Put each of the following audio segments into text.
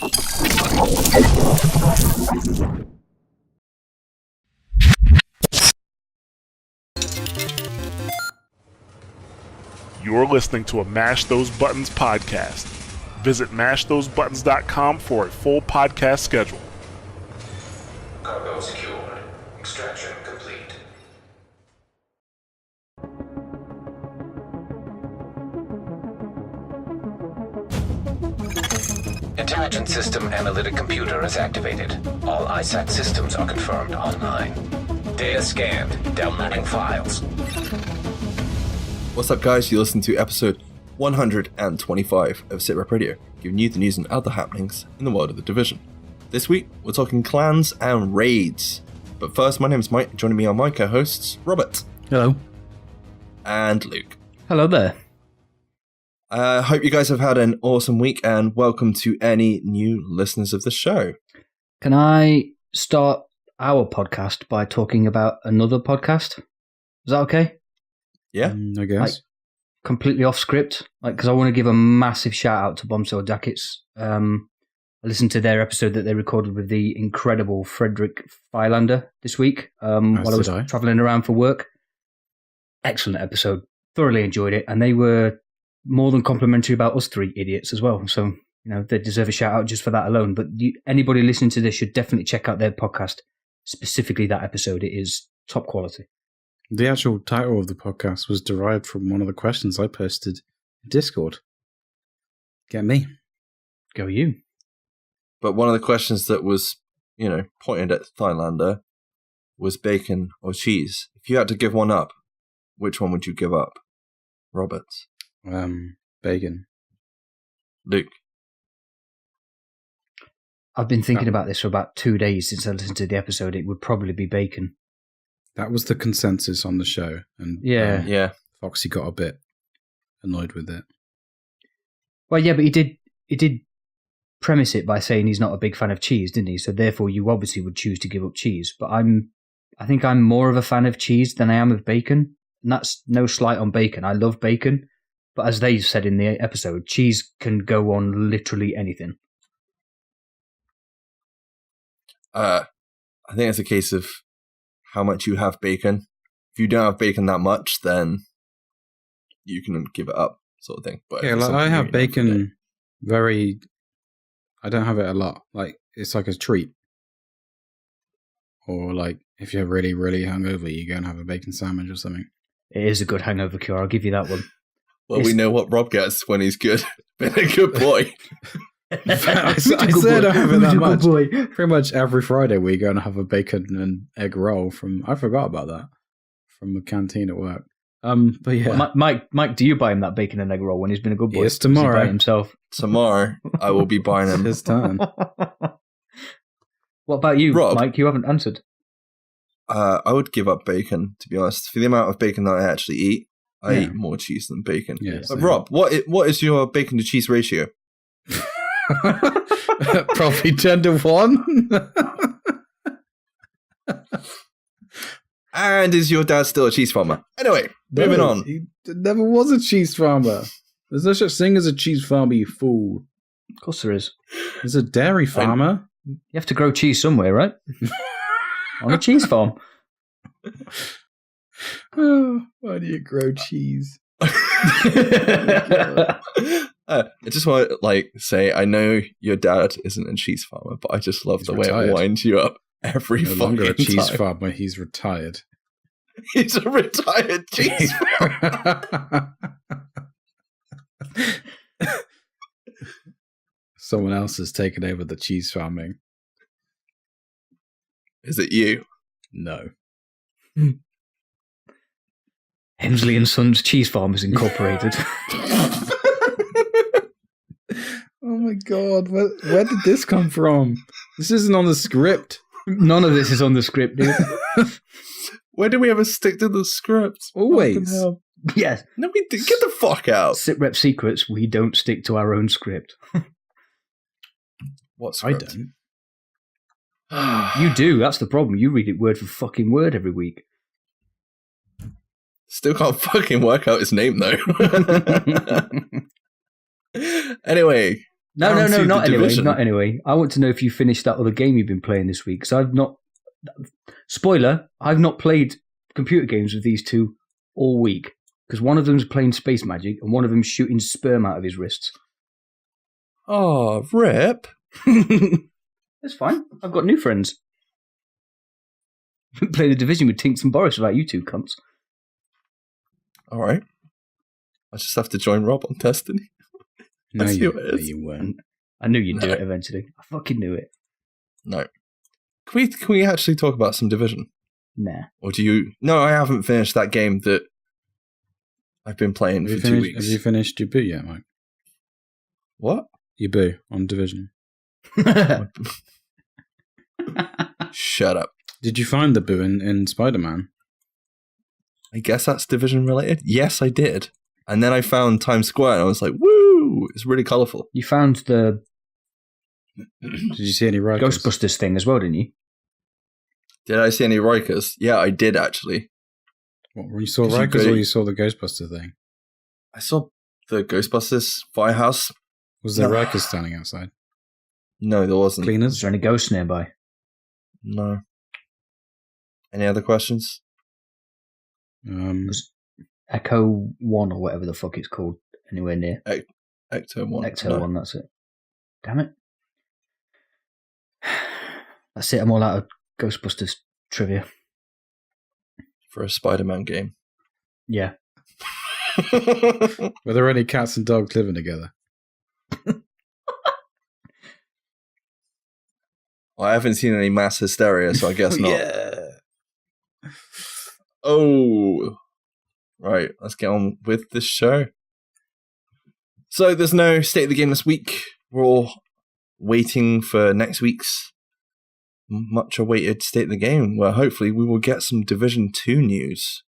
You're listening to a Mash Those Buttons podcast. Visit mashthosebuttons.com for a full podcast schedule. Cargo secured. Extraction complete. Intelligent System Analytic Computer is activated. All ISAC systems are confirmed online. Data scanned. Downloading files. What's up, guys? You listen to episode 125 of SITREP Radio, giving you the news and other happenings in the world of the Division. This week, we're talking clans and raids. But first, my name's Mike. Joining me are my co-hosts, Robert. Hello. And Luke. Hello there. Hope you guys have had an awesome week, and welcome to any new listeners of the show. Can I start our podcast by talking about another podcast? Is that okay? Yeah, I guess. Like, completely off script, because I want to give a massive shout out to Bombshell Jackets. I listened to their episode that they recorded with the incredible Frederick Feilander this week while I was traveling around for work. Excellent episode. Thoroughly enjoyed it. And they were more than complimentary about us three idiots as well. So, they deserve a shout out just for that alone. But anybody listening to this should definitely check out their podcast, specifically that episode. It is top quality. The actual title of the podcast was derived from one of the questions I posted in Discord. Get me. Go you. But one of the questions that was, pointed at Thailander was bacon or cheese. If you had to give one up, which one would you give up? Robert. Bacon. Luke. I've been thinking about this for about 2 days since I listened to the episode. It would probably be bacon. That was the consensus on the show. And yeah. Foxy got a bit annoyed with it. Well, yeah, but he did premise it by saying he's not a big fan of cheese, didn't he? So therefore you obviously would choose to give up cheese. But I think I'm more of a fan of cheese than I am of bacon. And that's no slight on bacon. I love bacon. But as they said in the episode, cheese can go on literally anything. I think it's a case of how much you have bacon. If you don't have bacon that much, then you can give it up, sort of thing. But yeah, I have bacon I don't have it a lot. It's like a treat. Or if you're really, really hungover, you go and have a bacon sandwich or something. It is a good hangover cure. I'll give you that one. Well, we know what Rob gets when he's good. Been a good boy. I said I have it that much. Pretty much every Friday we go and have a bacon and egg roll I forgot about that, from a canteen at work. But yeah. Well, Mike, do you buy him that bacon and egg roll when he's been a good boy? Yes, tomorrow. Does he buy it himself? Tomorrow, I will be buying him. His turn. What about you, Rob? Mike? You haven't answered. I would give up bacon, to be honest. For the amount of bacon that I actually eat, I eat more cheese than bacon. Yeah, but Rob, what is your bacon to cheese ratio? Probably 10 to 1. And is your dad still a cheese farmer? Anyway, moving on. He never was a cheese farmer. There's no such thing as a cheese farmer, you fool. Of course there is. There's a dairy farmer. You have to grow cheese somewhere, right? On a cheese farm. Oh, why do you grow cheese? I just want to say, I know your dad isn't a cheese farmer, but I just love the way it winds you up every no fucking longer a cheese time. farmer. He's retired. He's a retired cheese farmer. Someone else has taken over the cheese farming. Is it you? No. Hensley and Sons Cheese Farmers Incorporated. Oh my god, where did this come from? This isn't on the script. None of this is on the script, dude. Where do we ever stick to the script? Always. Yes. No, we did. Get the fuck out. SITREP secrets, we don't stick to our own script. What script? I don't. You do, that's the problem. You read it word for fucking word every week. Still can't fucking work out his name, though. Anyway, No, not anyway. I want to know if you finished that other game you've been playing this week. So I've not. Spoiler: I've not played computer games with these two all week because one of them's playing Space Magic and one of them's shooting sperm out of his wrists. Oh, rip! That's fine. I've got new friends. Play the Division with Tinks and Boris without you two cunts. All right. I just have to join Rob on Destiny. No, you weren't. I knew you'd do it eventually. I fucking knew it. No. Can we actually talk about some Division? Nah. Or do you... No, I haven't finished that game that I've been playing for 2 weeks. Have you finished your boo yet, Mike? What? Your boo on Division. Shut up. Did you find the boo in Spider-Man? I guess that's Division related. Yes, I did. And then I found Times Square and I was like, woo! It's really colourful. You found the... Did you see any Rikers? Ghostbusters thing as well, didn't you? Did I see any Rikers? Yeah, I did actually. What, you saw Rikers or you saw the Ghostbuster thing? I saw the Ghostbusters firehouse. Was there Rikers standing outside? No, there wasn't. Cleaners? Was there any ghosts nearby? No. Any other questions? Was Echo 1 or whatever the fuck it's called anywhere near? Ecto 1. Ecto 1, that's it. Damn it. That's it, I'm all out of Ghostbusters trivia. For a Spider-Man game. Yeah. Were there any cats and dogs living together? Well, I haven't seen any mass hysteria, so I guess not. Yeah. Oh. Right, let's get on with the show. So there's no State of the Game this week. We're all waiting for next week's much awaited State of the Game, where hopefully we will get some Division 2 news.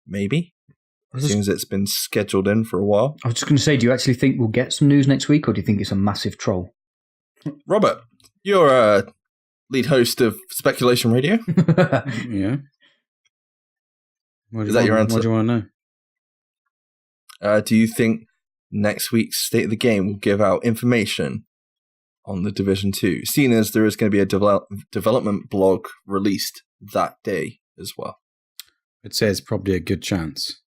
Maybe. Seems it's been scheduled in for a while. I was just going to say, do you actually think we'll get some news next week, or do you think it's a massive troll? Robert, you're a lead host of Speculation Radio. Yeah. Is that your answer? What do you want to know? Do you think next week's State of the Game will give out information on the Division 2, seeing as there is going to be a development blog released that day as well? I'd say it's probably a good chance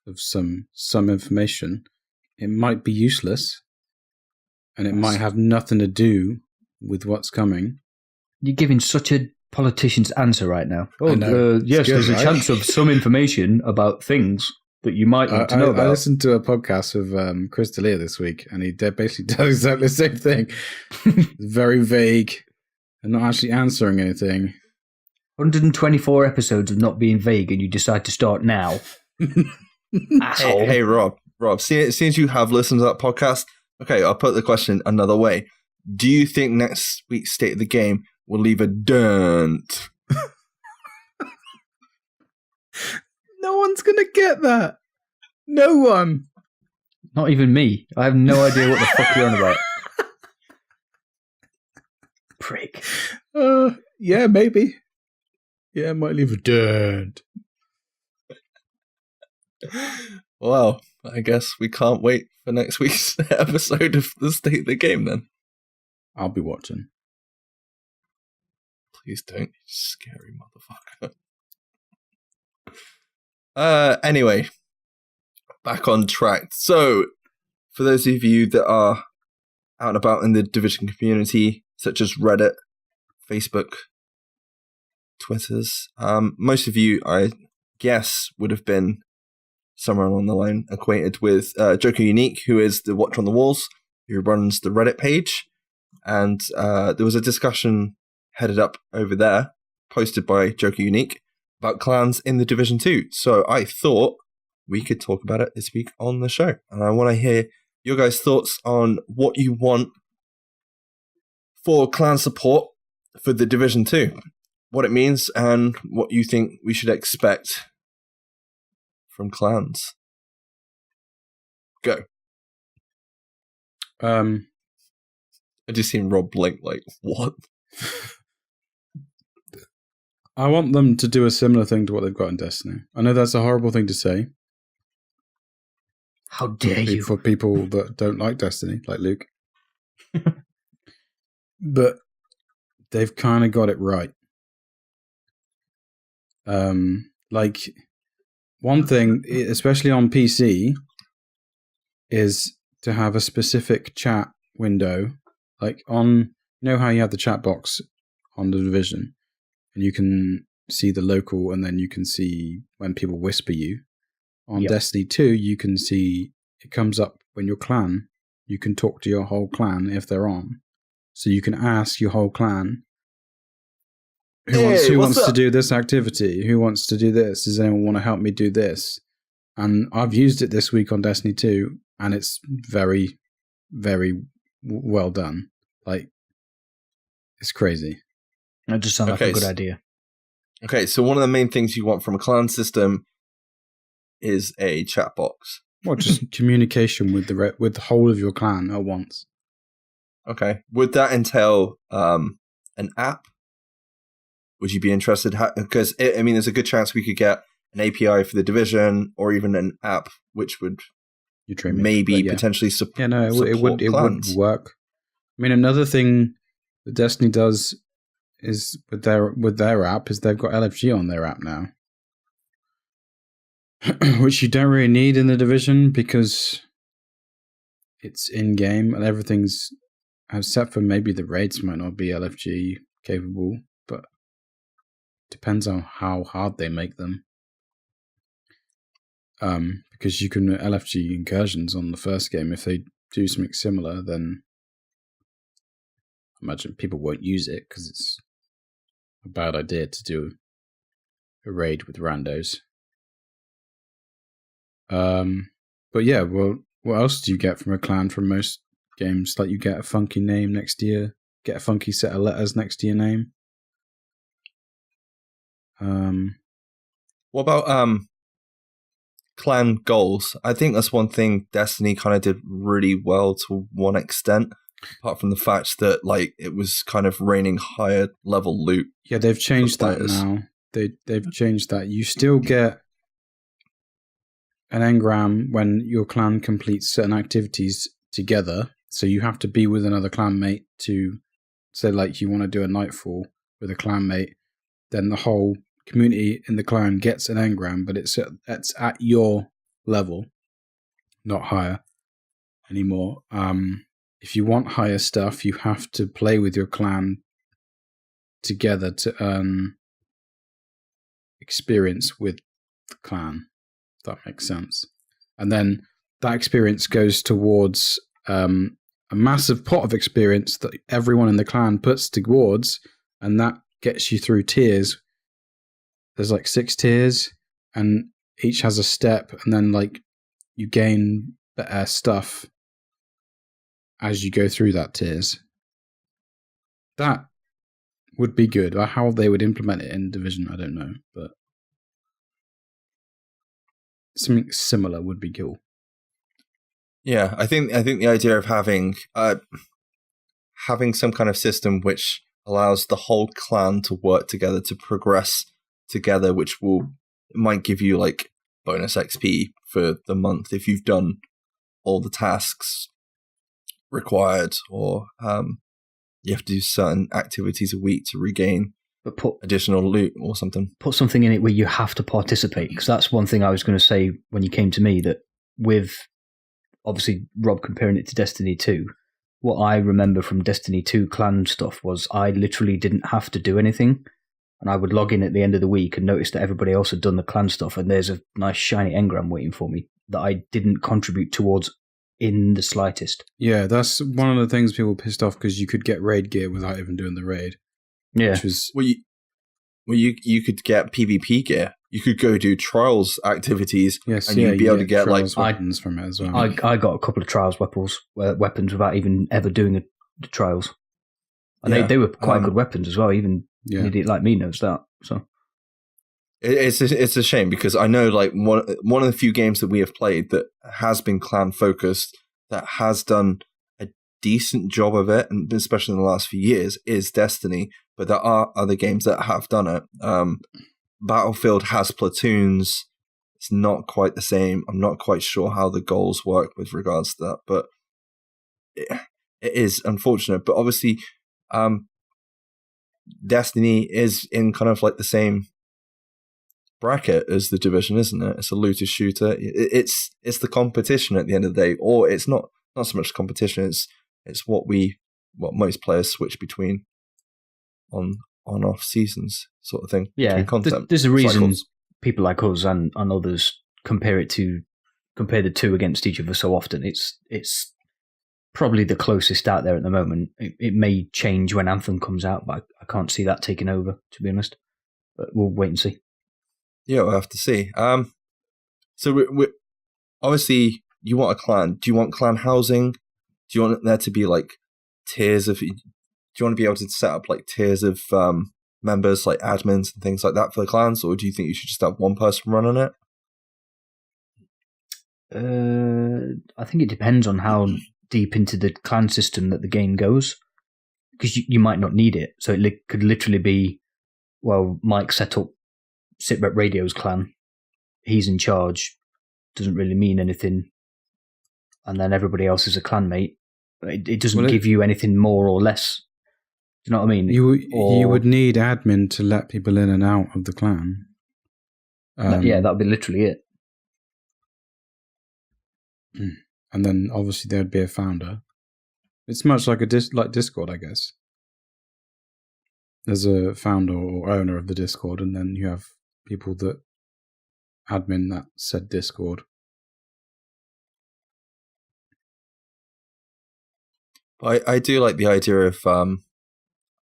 of some information. It might be useless, and it might have nothing to do with what's coming. You're giving such a politician's answer right now. Yes, good, there's a chance of some information about things that you might want to know about. I listened to a podcast with Chris D'Elia this week, and he basically does exactly the same thing. Very vague and not actually answering anything. 124 episodes of not being vague, and you decide to start now. Asshole. Hey, Rob, seeing as you have listened to that podcast, okay, I'll put the question another way. Do you think next week's State of the Game will leave a dent? No one's going to get that. No one. Not even me. I have no idea what the fuck you're on about. Prick. Yeah, maybe. Yeah, it might leave a dent. Well, I guess we can't wait for next week's episode of the State of the Game then. I'll be watching. Please don't, you scary motherfucker. Anyway, back on track. So, for those of you that are out and about in the Division community, such as Reddit, Facebook, Twitters, most of you, I guess, would have been somewhere along the line acquainted with Joker Unique, who is the Watch on the Walls, who runs the Reddit page. And there was a discussion headed up over there, posted by Joker Unique, about clans in the Division 2. So I thought we could talk about it this week on the show. And I want to hear your guys' thoughts on what you want for clan support for the Division 2, what it means, and what you think we should expect from clans. Go. I just seen Rob blink like, what? I want them to do a similar thing to what they've got in Destiny. I know that's a horrible thing to say. How dare you? For people that don't like Destiny, like Luke. But they've kind of got it right. Like, one thing, especially on PC, is to have a specific chat window. Like how you have the chat box on the Division, and you can see the local, and then you can see when people whisper you. On Destiny 2, you can see it comes up when your clan. You can talk to your whole clan if they're on. So you can ask your whole clan, who wants to do this activity? Who wants to do this? Does anyone want to help me do this? And I've used it this week on Destiny 2, and it's very, very well done. Like, it's crazy. That just sounds like a good idea. Okay, so one of the main things you want from a clan system is a chat box. Well, just communication with the whole of your clan at once. Okay. Would that entail an app? Would you be interested? Because, there's a good chance we could get an API for the Division, or even an app which would potentially support it would work. I mean, another thing that Destiny does is with their app is they've got LFG on their app now, which you don't really need in the Division because it's in game and everything's, except for maybe the raids might not be LFG capable, but depends on how hard they make them. Because you can LFG incursions on the first game. If they do something similar, then I imagine people won't use it because it's a bad idea to do a raid with randos. But yeah, well, what else do you get from a clan from most games? Like, you get a funky name next to you, get a funky set of letters next to your name. What about clan goals? I think that's one thing Destiny kind of did really well to one extent, apart from the fact that like it was kind of raining higher level loot. Yeah, they've changed that now. They've changed that. You still get an engram when your clan completes certain activities together. So you have to be with another clanmate to say, like, you want to do a nightfall with a clanmate, then the whole community in the clan gets an engram, but it's at your level, not higher anymore. If you want higher stuff, you have to play with your clan together to earn experience with the clan, if that makes sense. And then that experience goes towards a massive pot of experience that everyone in the clan puts towards, and that gets you through tiers. There's like 6 tiers, and each has a step, and then like you gain better stuff as you go through that tiers. That would be good. How they would implement it in Division, I don't know, but something similar would be cool. Yeah, I think the idea of having some kind of system which allows the whole clan to work together to progress together, which might give you like bonus XP for the month if you've done all the tasks required, or you have to do certain activities a week to regain additional loot or something. Put something in it where you have to participate, because that's one thing I was going to say when you came to me, that with obviously Rob comparing it to Destiny 2, what I remember from Destiny 2 clan stuff was I literally didn't have to do anything. And I would log in at the end of the week and notice that everybody else had done the clan stuff, and there's a nice shiny engram waiting for me that I didn't contribute towards in the slightest. Yeah, that's one of the things people pissed off, because you could get raid gear without even doing the raid. Yeah. Which was... you could get PvP gear. You could go do trials activities, and you'd be able to get like weapons from it as well. I got a couple of trials weapons without even ever doing the trials. And they were quite good weapons as well, even... Yeah. An idiot like me knows that. So it's a shame, because I know like one of the few games that we have played that has been clan focused, that has done a decent job of it, and especially in the last few years, is Destiny. But there are other games that have done it. Battlefield has platoons. It's not quite the same. I'm not quite sure how the goals work with regards to that, but it is unfortunate. But obviously, Destiny is in kind of like the same bracket as the Division, isn't it? It's a looter shooter. It's the competition at the end of the day, or it's not so much competition. It's what most players switch between on off seasons, sort of thing. Yeah, content there's a reason cycles. People like us and others compare the two against each other so often. It's probably the closest out there at the moment. It may change when Anthem comes out, but I can't see that taking over, to be honest. But we'll wait and see. Yeah, we'll have to see. So we obviously, you want a clan. Do you want clan housing? Do you want there to be like tiers of? Do you want to be able to set up like tiers of members, like admins and things like that for the clans, or do you think you should just have one person running it? I think it depends on how deep into the clan system that the game goes, because you might not need it. So it could literally be, well, Mike set up SITREP Radio's clan, he's in charge, doesn't really mean anything, and then everybody else is a clanmate. It doesn't give you anything more or less. Do you know what I mean? You would need admin to let people in and out of the clan. Yeah, that'd be literally it. And then obviously there'd be a founder. It's much like like Discord, I guess. There's a founder or owner of the Discord, and then you have people that admin that said Discord. I do like the idea of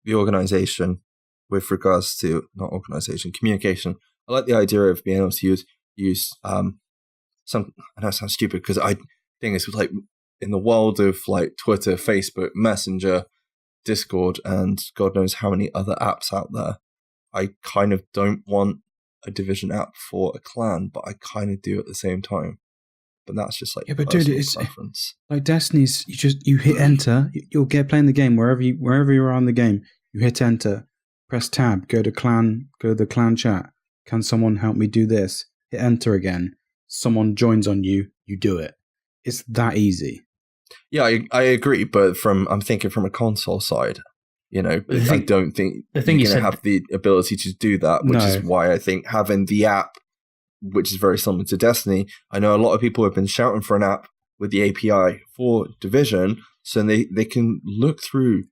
the organization with regards to communication. I like the idea of being able to use some. I know it sounds stupid because I think it's like in the world of like Twitter, Facebook, Messenger, Discord, and God knows how many other apps out there. I kind of don't want a Division app for a clan, but I kind of do at the same time. But that's just like but dude, it's preference. Like Destiny's. You hit enter, you'll get playing the game wherever you are on the game. You hit enter, press tab, go to the clan chat. Can someone help me do this? Hit enter again. Someone joins on you. You do it. It's that easy. Yeah, I agree, but I'm thinking from a console side, I don't think you're going to have the ability to do that, which is why I think having the app, which is very similar to Destiny, I know a lot of people have been shouting for an app with the API for Division, so they can look through,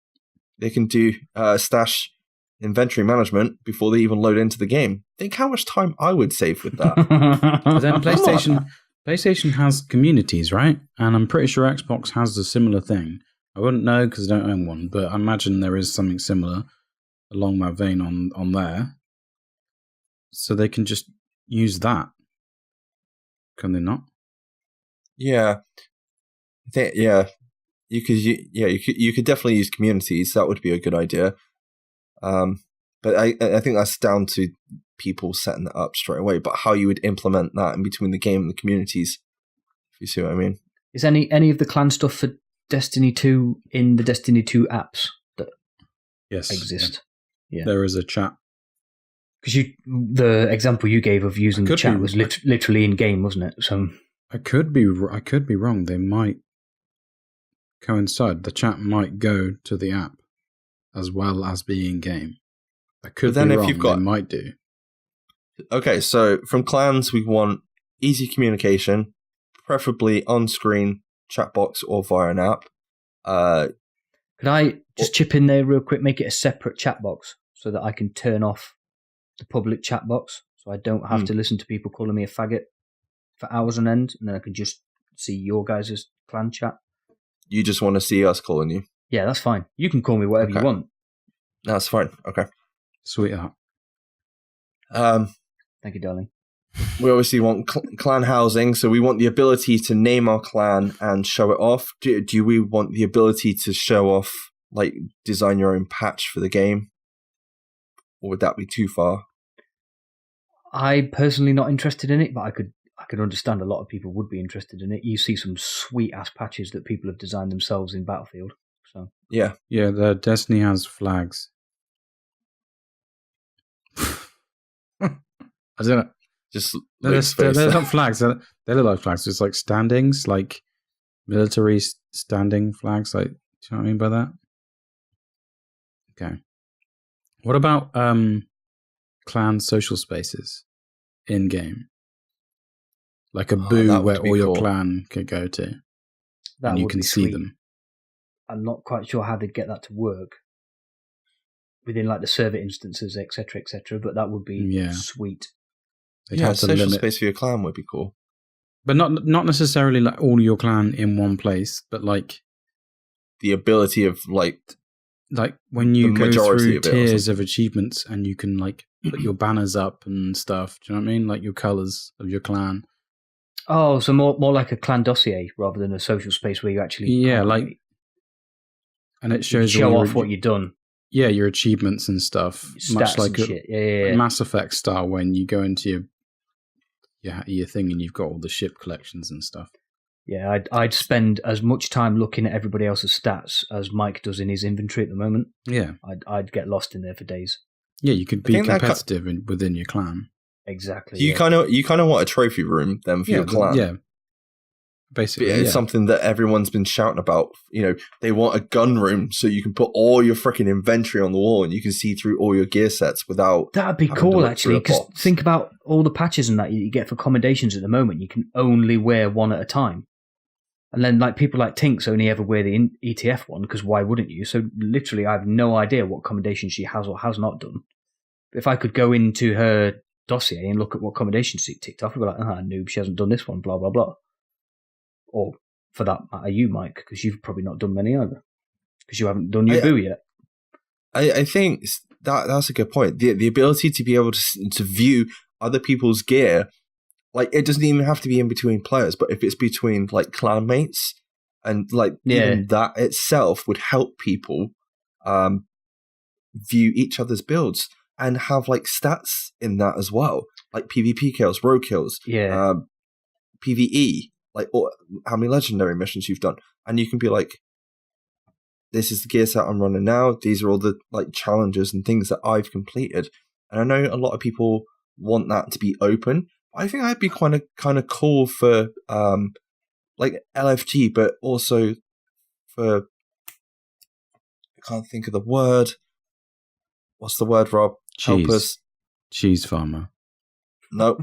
they can do stash inventory management before they even load into the game. Think how much time I would save with that. But then PlayStation has communities, right? And I'm pretty sure Xbox has a similar thing. I wouldn't know because I don't own one, but I imagine there is something similar along that vein on there. So they can just use that. Can they not? Yeah. You could definitely use communities. That would be a good idea. But I think that's down to people setting it up straight away. But how you would implement that in between the game and the communities, if you see what I mean. Is any of the clan stuff for Destiny 2 in the Destiny 2 apps that exist? Yeah. There is a chat. Because the example you gave of using the chat was literally in game, wasn't it? So I could be wrong. They might coincide. The chat might go to the app as well as being in game. I could be wrong. They might do. Okay, so from clans, we want easy communication, preferably on-screen chat box or via an app. Could I just chip in there real quick, make it a separate chat box so that I can turn off the public chat box so I don't have to listen to people calling me a faggot for hours on end, and then I can just see your guys' clan chat. You just want to see us calling you? Yeah, that's fine. You can call me whatever you want. That's fine. Okay. Sweetheart. Thank you, darling. We obviously want clan housing, so we want the ability to name our clan and show it off. Do we want the ability to show off, like, design your own patch for the game? Or would that be too far? I'm personally not interested in it, but I could understand a lot of people would be interested in it. You see some sweet-ass patches that people have designed themselves in Battlefield. So yeah, the Destiny has flags. I don't know. Just they're not flags. They look like flags. It's like standings, like military standing flags. Like you know what I mean by that? Okay. What about clan social spaces in game? Like a boo where all your clan could go to, and you can see them. I'm not quite sure how they'd get that to work within like the server instances, etc., but that would be sweet. They'd have to social limit. Space for your clan would be cool. But not necessarily like all your clan in one place, but like the ability of like when you go through tiers of achievements and you can like put your banners up and stuff. Do you know what I mean? Like your colors of your clan. Oh, so more like a clan dossier rather than a social space where you actually and it shows show off what you've done. Yeah, your achievements and stuff, stats much like a Mass Effect style when you go into your thing and you've got all the ship collections and stuff. Yeah, I'd spend as much time looking at everybody else's stats as Mike does in his inventory at the moment. Yeah, I'd get lost in there for days. Yeah, you could be competitive within your clan. Exactly. You kind of want a trophy room then for your clan. Yeah. Basically, it's something that everyone's been shouting about. You know, they want a gun room so you can put all your freaking inventory on the wall and you can see through all your gear sets without. That'd be cool, actually. Because think about all the patches and that you get for commendations at the moment. You can only wear one at a time, and then like people like Tinks only ever wear the ETF one because why wouldn't you? So literally, I have no idea what commendations she has or has not done. If I could go into her dossier and look at what commendations she ticked off, I'd be like, noob, she hasn't done this one, blah blah blah. Or, for that matter, you, Mike, because you've probably not done many either. Because you haven't done your boo yet. I think that's a good point. The ability to be able to view other people's gear, like, it doesn't even have to be in between players, but if it's between, like, clanmates, and, like, even that itself would help people view each other's builds and have, like, stats in that as well. Like, PvP kills, rogue kills, PvE. Like, or how many legendary missions you've done, and you can be like, this is the gear set I'm running now, these are all the like challenges and things that I've completed. And I know a lot of people want that to be open. I think that'd be kind of cool for like LFG, but also for, I can't think of the word. What's the word, Rob? Help us. Cheese farmer. Nope.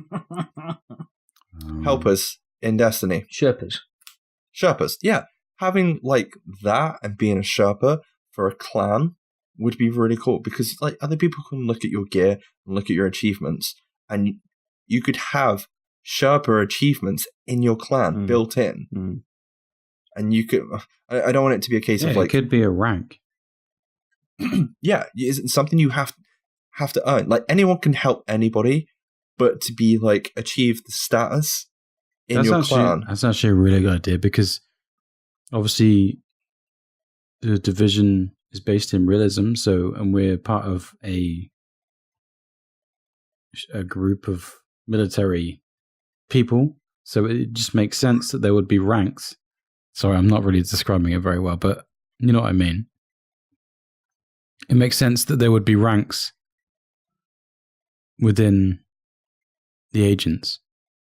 Help us. In Destiny. Sherpas, yeah. Having like that and being a Sherpa for a clan would be really cool because like other people can look at your gear and look at your achievements, and you could have Sherpa achievements in your clan built in. And you could, I don't want it to be a case of like, it could be a rank. Yeah, it's something you have to earn. Like anyone can help anybody, but to be like achieve the status in your clan. That's actually a really good idea because obviously the division is based in realism, and we're part of a group of military people, so it just makes sense that there would be ranks. Sorry, I'm not really describing it very well, but you know what I mean. It makes sense that there would be ranks within the agents.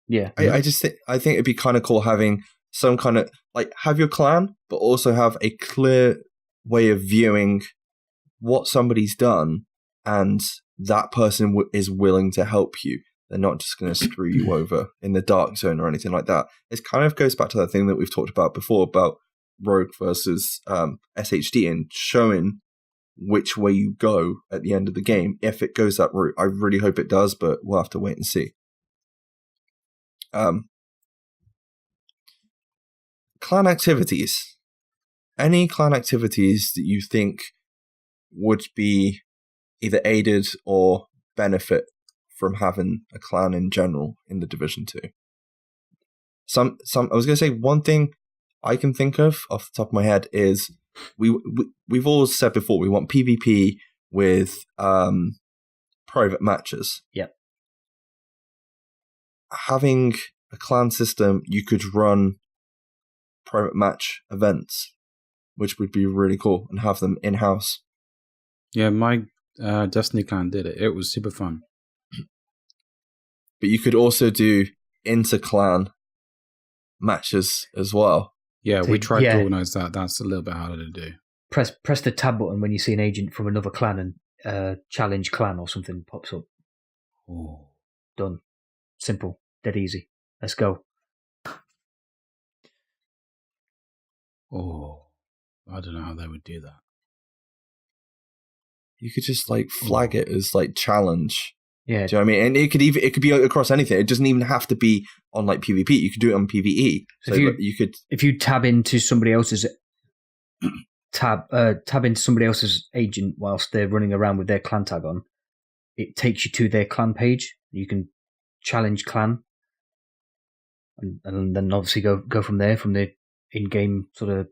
Yeah, I think it'd be kind of cool having some kind of like have your clan, but also have a clear way of viewing what somebody's done, and that person is willing to help you. They're not just going to screw you over in the dark zone or anything like that. It kind of goes back to that thing that we've talked about before about Rogue versus SHD and showing which way you go at the end of the game if it goes that route. I really hope it does, but we'll have to wait and see. Clan activities. Any clan activities that you think would be either aided or benefit from having a clan in general in the Division 2? I was going to say one thing I can think of off the top of my head is we've all said before we want PvP with private matches. Yep. Having a clan system, you could run private match events, which would be really cool, and have them in-house. Yeah, my Destiny clan did it. It was super fun. But you could also do inter-clan matches as well. Yeah, So, we tried yeah. to organise that. That's a little bit harder to do. Press the tab button when you see an agent from another clan and challenge clan or something pops up. Oh. Done. Simple. Dead easy. Let's go. Oh. I don't know how they would do that. You could just like flag it as like challenge. Yeah. Do you know what I mean? And it could be across anything. It doesn't even have to be on like PvP. You could do it on PvE. So if you tab into somebody else's tab into somebody else's agent whilst they're running around with their clan tag on, it takes you to their clan page. You can challenge clan, and then obviously go from there, from the in-game sort of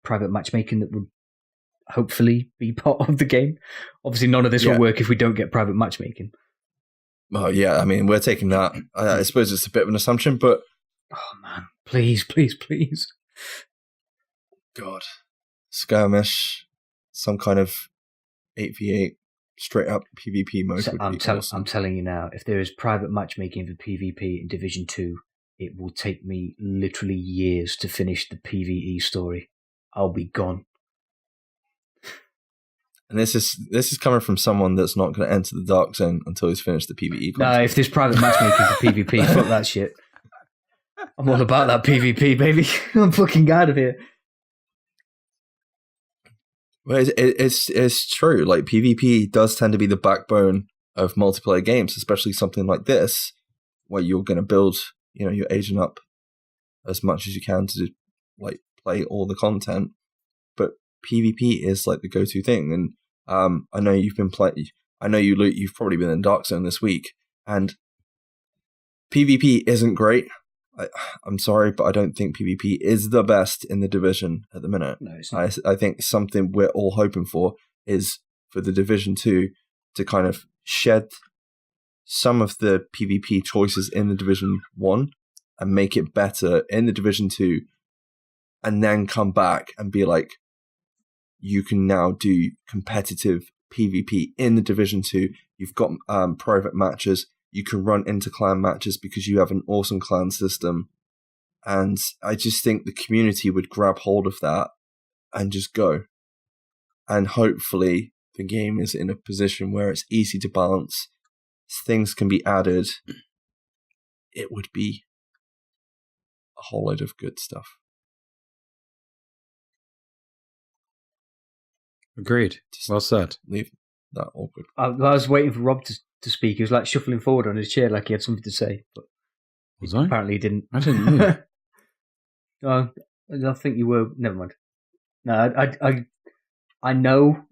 private matchmaking that would hopefully be part of the game. Obviously, none of this will work if we don't get private matchmaking. Oh yeah, I mean, we're taking that. I suppose it's a bit of an assumption, but oh man, please, please, please. God, skirmish, some kind of 8v8 straight up PvP mode. So would be awesome. I'm telling you now, if there is private matchmaking for PvP in Division 2, it will take me literally years to finish the PvE story. I'll be gone. And this is coming from someone that's not going to enter the Dark Zone until he's finished the PvE content. No, if there's private matchmaking for PvP, fuck that shit. I'm all about that PvP, baby. I'm fucking out of here. Well, it's true. Like PvP does tend to be the backbone of multiplayer games, especially something like this, where you're going to build, your agent up as much as you can to like play all the content. But PvP is like the go-to thing, and I know you've been playing. I know you've probably been in Dark Zone this week, and PvP isn't great. I'm sorry, but I don't think PvP is the best in the division at the minute. No, it's not. I think something we're all hoping for is for the Division 2 to kind of shed some of the PvP choices in the Division 1 and make it better in the Division 2, and then come back and be like, you can now do competitive PvP in the Division 2. You've got private matches. You can run into clan matches because you have an awesome clan system. And I just think the community would grab hold of that and just go. And hopefully the game is in a position where it's easy to balance. Things can be added. It would be a whole load of good stuff. Agreed. Well said. Leave that awkward. I was waiting for Rob to speak. He was like shuffling forward on his chair like he had something to say. But was I? Apparently he didn't. I didn't know. No, I think you were. Never mind. No, I know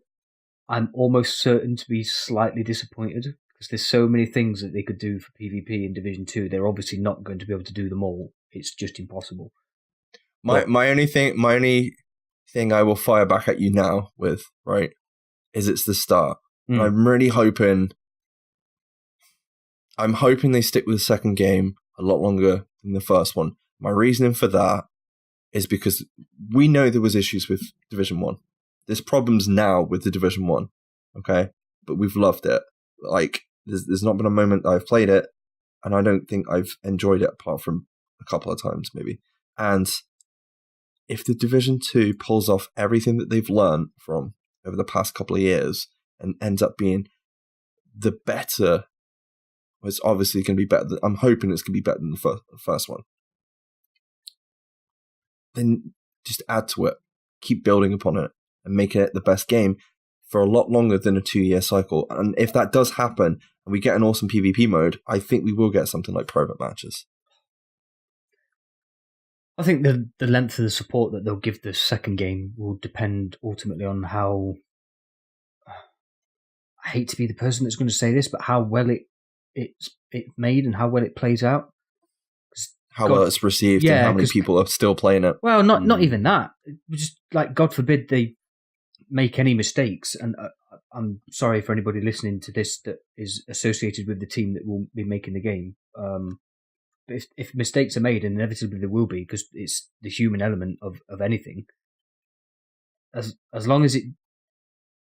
I'm almost certain to be slightly disappointed because there's so many things that they could do for PvP in Division 2. They're obviously not going to be able to do them all. It's just impossible. My only thing I will fire back at you now with, right, is it's the start. And I'm really hoping they stick with the second game a lot longer than the first one. My reasoning for that is because we know there was issues with Division 1. There's problems now with the Division 1, okay? But we've loved it. Like, there's not been a moment that I've played it, and I don't think I've enjoyed it apart from a couple of times, maybe. And if the Division 2 pulls off everything that they've learned from over the past couple of years and ends up being the better, it's obviously going to be better. I'm hoping it's going to be better than the first one. Then just add to it, keep building upon it, and make it the best game for a lot longer than a 2-year cycle. And if that does happen, and we get an awesome PvP mode, I think we will get something like private matches. I think the length of the support that they'll give the second game will depend ultimately on how... I hate to be the person that's going to say this, but how well it's made and how well it plays out. How well it's received and how many people are still playing it. Well, not even that. Just like, God forbid they make any mistakes. And I'm sorry for anybody listening to this that is associated with the team that will be making the game. But if mistakes are made, and inevitably there will be, because it's the human element of anything, as long as it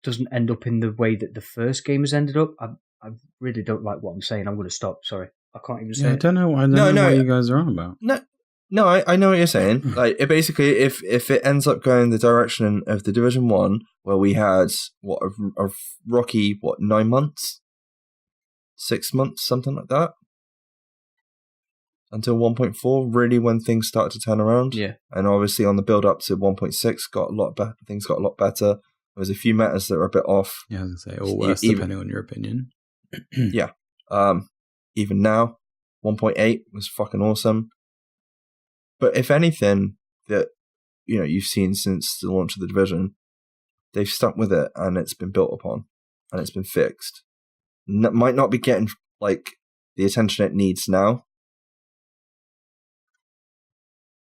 doesn't end up in the way that the first game has ended up, I really don't like what I'm saying. I'm going to stop. Sorry. I can't even say I don't know what you guys are on about. No, I know what you're saying. Like, it basically, if it ends up going the direction of the Division 1, where we had, a rocky, 9 months? 6 months, something like that? Until 1.4, really when things started to turn around. Yeah. And obviously on the build-up to 1.6, things got a lot better. There was a few matters that were a bit off. Yeah, I was going to say, or worse, depending on your opinion. Yeah. Even now, 1.8 was fucking awesome. But if anything that you've seen since the launch of the Division, they've stuck with it and it's been built upon and it's been fixed. Might not be getting like the attention it needs now,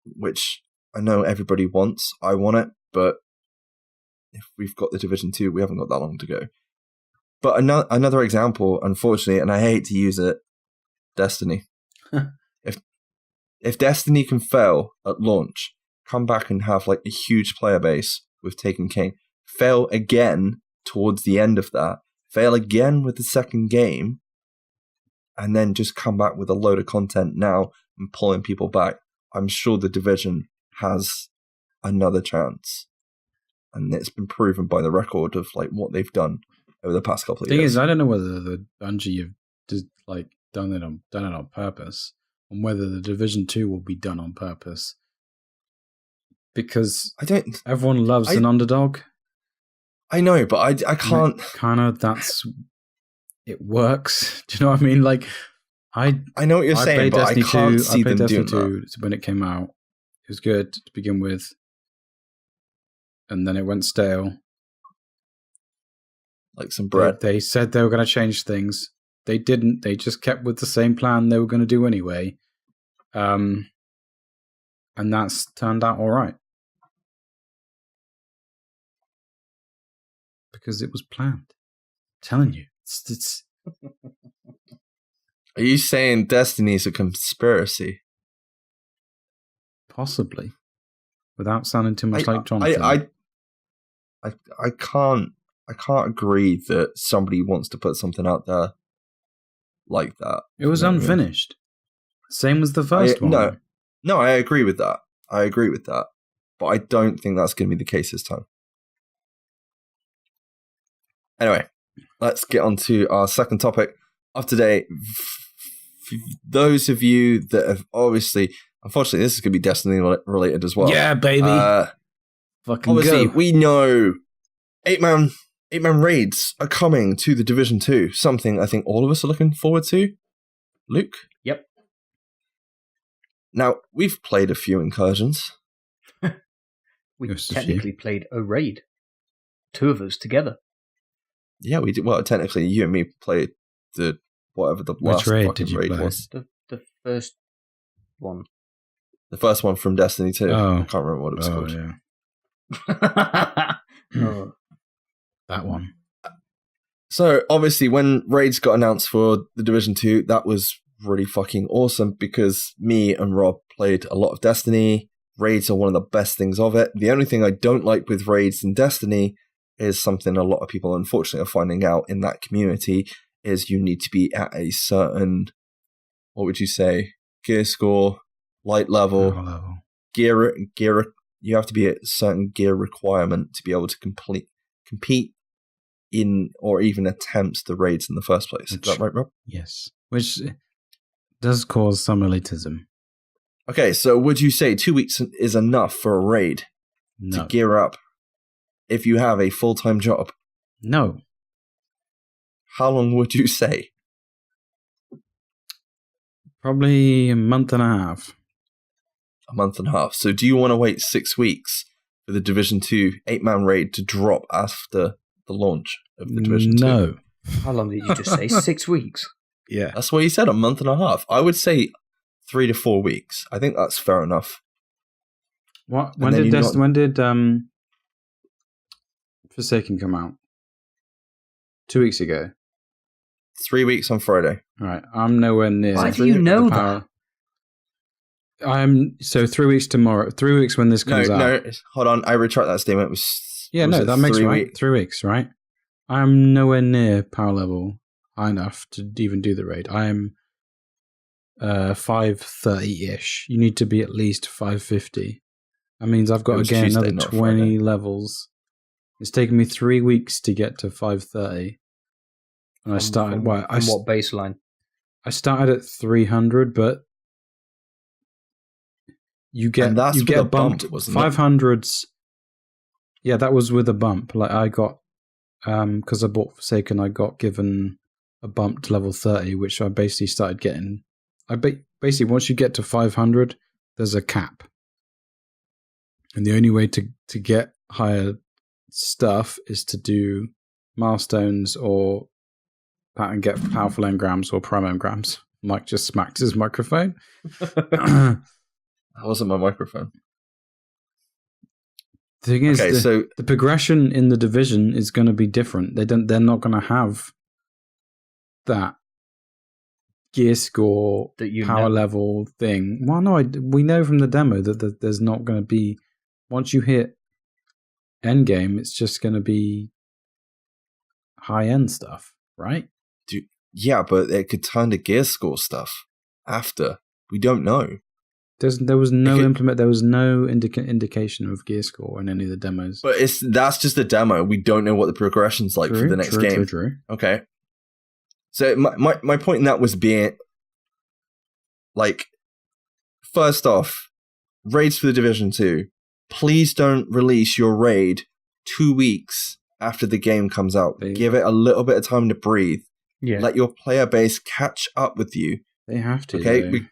which I know everybody wants. I want it, but if we've got the Division 2, we haven't got that long to go. But another example, unfortunately, and I hate to use it, Destiny. If Destiny can fail at launch, come back and have like a huge player base with Taken King, fail again towards the end of that, fail again with the second game, and then just come back with a load of content now and pulling people back, I'm sure the Division has another chance. And it's been proven by the record of like what they've done over the past couple of years. The thing is, I don't know whether the Bungie have just like done it on purpose, and whether the Division 2 will be done on purpose. Because everyone loves an underdog. I know, but I can't. Kind of, it works. Do you know what I mean? Like, I know what you're saying, but Destiny I can't see them doing that. When it came out, it was good to begin with, and then it went stale. Like some bread. They said they were going to change things. They didn't. They just kept with the same plan they were going to do anyway. And that's turned out all right. Because it was planned. I'm telling you. It's Are you saying Destiny is a conspiracy? Possibly. Without sounding too much like Jonathan. I can't agree that somebody wants to put something out there like that. It was unfinished. Same as the first one. No, I agree with that. But I don't think that's going to be the case this time. Anyway, let's get on to our second topic of today. Those of you that have unfortunately, this is going to be Destiny related as well. Yeah, baby. Fucking obviously, go. We know 8-man raids are coming to the Division 2. Something I think all of us are looking forward to. Luke? Yep. Now, we've played a few incursions. We technically played a raid. 2 of us together. Yeah, we did. Well, technically, you and me played whatever the last raid did you play? Was. The first one. The first one from Destiny 2. Oh. I can't remember what it was called. Yeah. Oh. That one. So, obviously, when raids got announced for the Division 2, that was really fucking awesome because me and Rob played a lot of Destiny. Raids are one of the best things of it. The only thing I don't like with raids in Destiny is something a lot of people, unfortunately, are finding out in that community, is you need to be at a certain, what would you say, gear score, light level, gear. You have to be at a certain gear requirement to be able to compete in or even attempt the raids in the first place. Is that right, Rob? Yes. Which does cause some elitism. Okay, so would you say 2 weeks is enough for a raid to gear up if you have a full-time job? No. How long would you say? Probably a month and a half. A month and a half. So do you want to wait 6 weeks for the Division 2 8-man raid to drop after the launch of the Division 2? No. How long did you just say? 6 weeks? Yeah. That's what you said, a month and a half. I would say 3 to 4 weeks. I think that's fair enough. What? When did Forsaken come out? 2 weeks ago. 3 weeks on Friday. Right. I'm nowhere near. Why do you know that? So 3 weeks tomorrow. 3 weeks when this comes out. No, hold on. I retract that statement. That makes right. 3 weeks, right? I'm nowhere near power level high enough to even do the raid. I am 530-ish. You need to be at least 550. That means I've got to get Tuesday, another not 20 Friday. levels. It's taken me 3 weeks to get to 530. And I started... From what baseline? I started at 300, but you get bumped. Wasn't it? 500s. Yeah, that was with a bump. Like I got, because I bought Forsaken, I got given a bump to level 30, which I basically started getting. Basically, once you get to 500, there's a cap. And the only way to get higher stuff is to do milestones or and get powerful engrams or prime engrams. Mike just smacked his microphone. That wasn't my microphone. The thing is, so the progression in the division is going to be different. They're not going to have that gear score, power level thing. Well, no, we know from the demo that there's not going to be. Once you hit endgame, it's just going to be high end stuff, right? Yeah, but it could turn to gear score stuff after. We don't know. There was no indication of gear score in any of the demos. But that's just a demo. We don't know what the progression's like for the next game. True. Okay. So my point in that was being like, first off, raids for the Division 2. Please don't release your raid 2 weeks after the game comes out. Give it a little bit of time to breathe. Yeah. Let your player base catch up with you. They have to. Okay.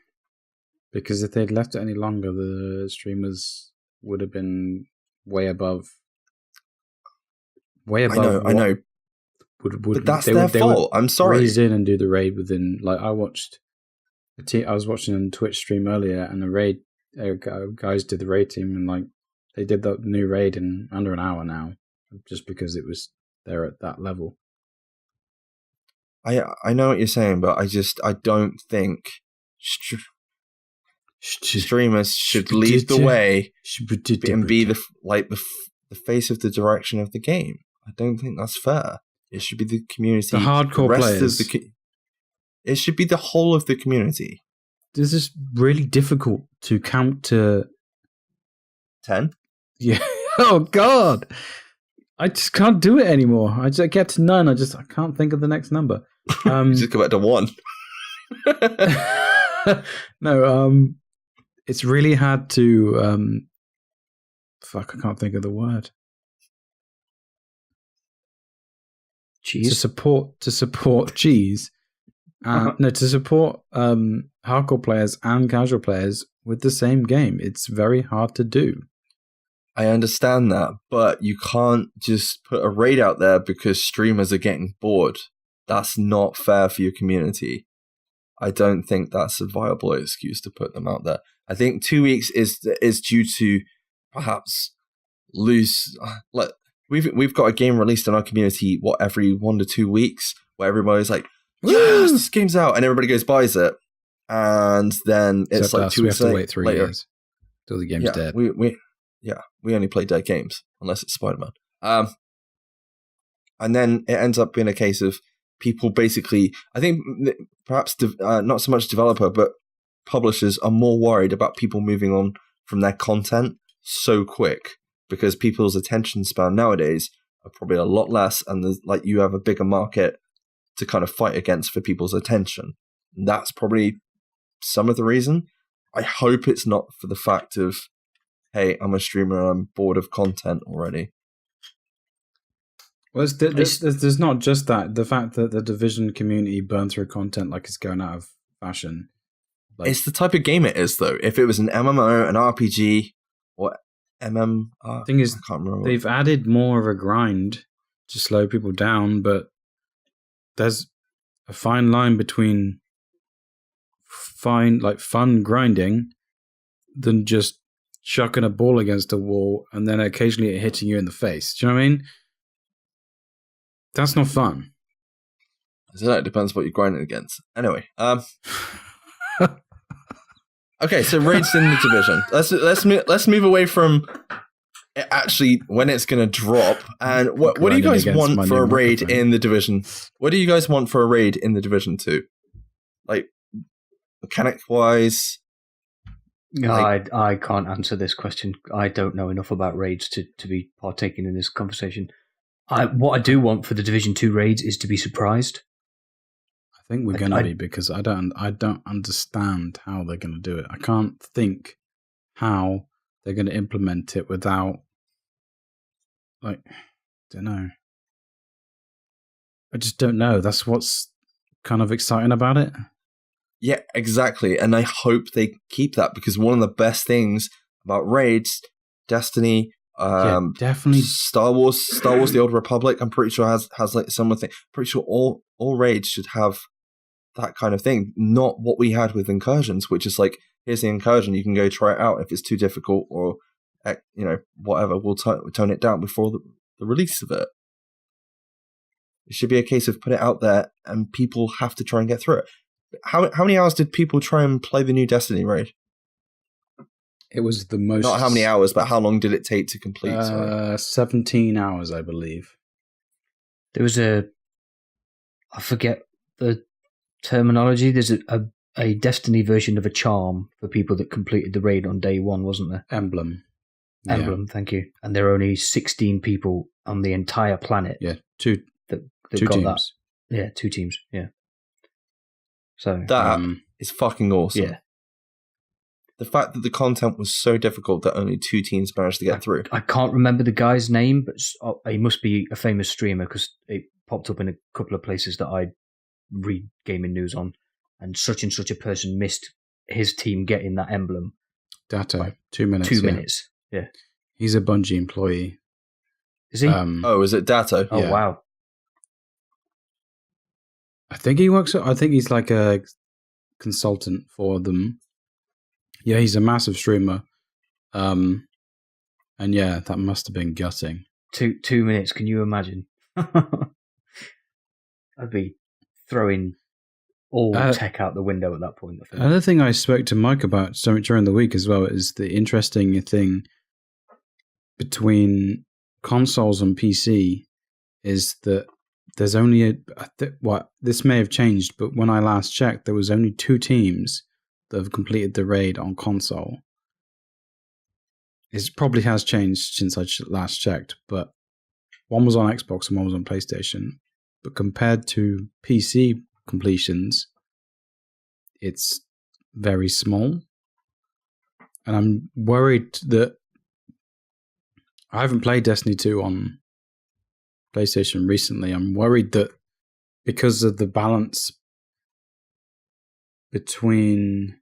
Because if they'd left it any longer, the streamers would have been way above. I know. But that's their fault. I'm sorry. Raise in and do the raid within. Like I was watching on Twitch stream earlier, and the raid guys did the raid team, and like they did the new raid in under an hour now, just because it was there at that level. I know what you're saying, but I don't think streamers should lead the way and be the face of the direction of the game. I don't think that's fair. It should be the community. The hardcore players. It should be the whole of the community. This is really difficult to count to 10. Yeah. Oh God. I just can't do it anymore. I get to 9. I can't think of the next number. Just go back to 1. No, it's really hard to I can't think of the word. Cheese? To support cheese. No, to support hardcore players and casual players with the same game. It's very hard to do. I understand that, but you can't just put a raid out there because streamers are getting bored. That's not fair for your community. I don't think that's a viable excuse to put them out there. I think 2 weeks is due to perhaps loose. Like we've got a game released in our community every 1 to 2 weeks where everybody's like, yes, this game's out, and everybody goes buys it, and then it's like 2 weeks we have to wait 3 later years till the game's dead. We only play dead games unless it's Spider-Man. And then it ends up being a case of people basically, I think perhaps not so much developer, but publishers are more worried about people moving on from their content so quick because people's attention span nowadays are probably a lot less, and you have a bigger market to kind of fight against for people's attention. And that's probably some of the reason. I hope it's not for the fact of, hey, I'm a streamer and I'm bored of content already. Well, there's not just that. The fact that the Division community burn through content like it's going out of fashion. It's the type of game it is, though. If it was an MMO, an RPG, or thing is, I can't remember. They've added more of a grind to slow people down, but there's a fine line between fun grinding than just chucking a ball against a wall and then occasionally it hitting you in the face. Do you know what I mean? That's not fun. I don't know, it depends what you're grinding against. Anyway, okay, so raids in the Division. Let's move away from actually when it's going to drop. And what do you guys want for a raid in the Division? What do you guys want for a raid in the Division 2? Like, mechanic-wise. I can't answer this question. I don't know enough about raids to be partaking in this conversation. What I do want for the Division 2 raids is to be surprised. I think we're going to be, because I don't understand how they're going to do it. I can't think how they're going to implement it without, like, don't know. I just don't know. That's what's kind of exciting about it. Yeah, exactly. And I hope they keep that, because one of the best things about raids, Destiny, definitely Star Wars, The Old Republic, I'm pretty sure has like similar thing. Pretty sure all raids should have that kind of thing, not what we had with Incursions, which is like, here's the Incursion, you can go try it out. If it's too difficult or whatever, we'll tone it down before the release of it. It should be a case of put it out there and people have to try and get through it. How many hours did people try and play the new Destiny raid? It was the most... Not how many hours, but how long did it take to complete? 17 hours, I believe. There was I forget the terminology. There's a Destiny version of a charm for people that completed the raid on day one, wasn't there? Emblem, thank you. And there are only 16 people on the entire planet. Yeah, two got teams. That. Yeah, 2 teams, yeah. So that is fucking awesome. Yeah. The fact that the content was so difficult that only 2 teams managed to get through. I can't remember the guy's name, but he must be a famous streamer because it popped up in a couple of places that I read gaming news on, and such a person missed his team getting that emblem. Data, 2 minutes. 2 minutes, yeah. He's a Bungie employee. Is he? Is it Dato? Oh, yeah. wow. I think he's like a consultant for them. Yeah, he's a massive streamer. And yeah, that must have been gutting. 2 minutes, can you imagine? I'd be throwing all tech out the window at that point. I think. Another thing I spoke to Mike about during the week as well is the interesting thing between consoles and PC is that there's only this may have changed, but when I last checked, there was only 2 teams that have completed the raid on console. It probably has changed since I last checked, but one was on Xbox and one was on PlayStation. But compared to PC completions, it's very small. And I'm worried that I haven't played Destiny 2 on PlayStation recently. I'm worried that because of the balance between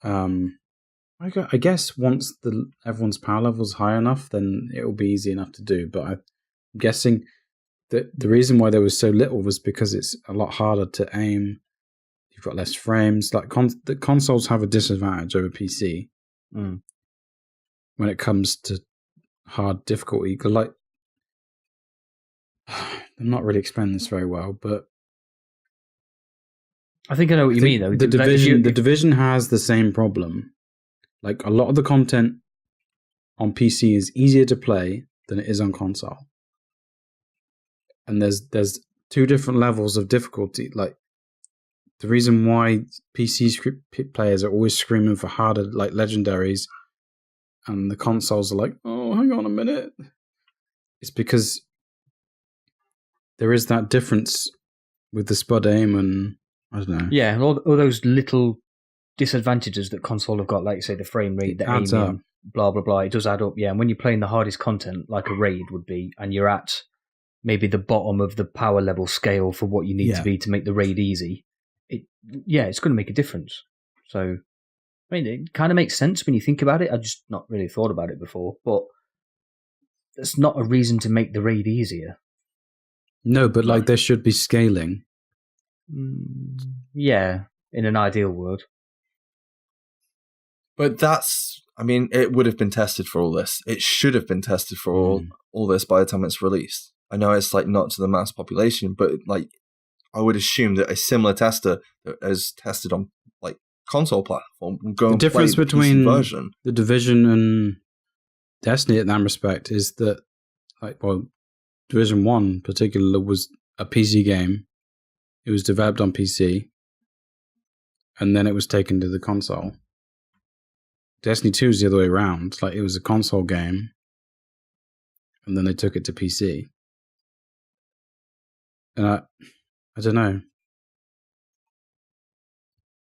I guess once everyone's power level's high enough, then it will be easy enough to do. But I'm guessing that the reason why there was so little was because it's a lot harder to aim. You've got less frames. Like the consoles have a disadvantage over PC when it comes to hard difficulty. Like, I'm not really explaining this very well, but I think I know what you mean, though. The Division has the same problem. Like, a lot of the content on PC is easier to play than it is on console. And there's 2 different levels of difficulty. Like, the reason why PC players are always screaming for harder, like, legendaries, and the consoles are like, oh, hang on a minute. It's because there is that difference with the spud aim and, I don't know. Yeah, all those little disadvantages that console have got, like, say, the frame rate, the aiming, blah, blah, blah. It does add up, yeah. And when you're playing the hardest content, like a raid would be, and you're at maybe the bottom of the power level scale for what you need to be to make the raid easy, it's going to make a difference. So, I mean, it kind of makes sense when you think about it. I've just not really thought about it before, but that's not a reason to make the raid easier. No, but like there should be scaling. Yeah, in an ideal world. But that's, I mean, it would have been tested for all this. It should have been tested for all this by the time it's released. I know it's like not to the mass population, but like I would assume that a similar tester that is tested on like console platform will go. The difference between the Division and Destiny in that respect is that, like, well, Division 1 in particular was a PC game. It was developed on PC. and then it was taken to the console. Destiny 2 is the other way around. Like, it was a console game, and then they took it to PC. And I don't know.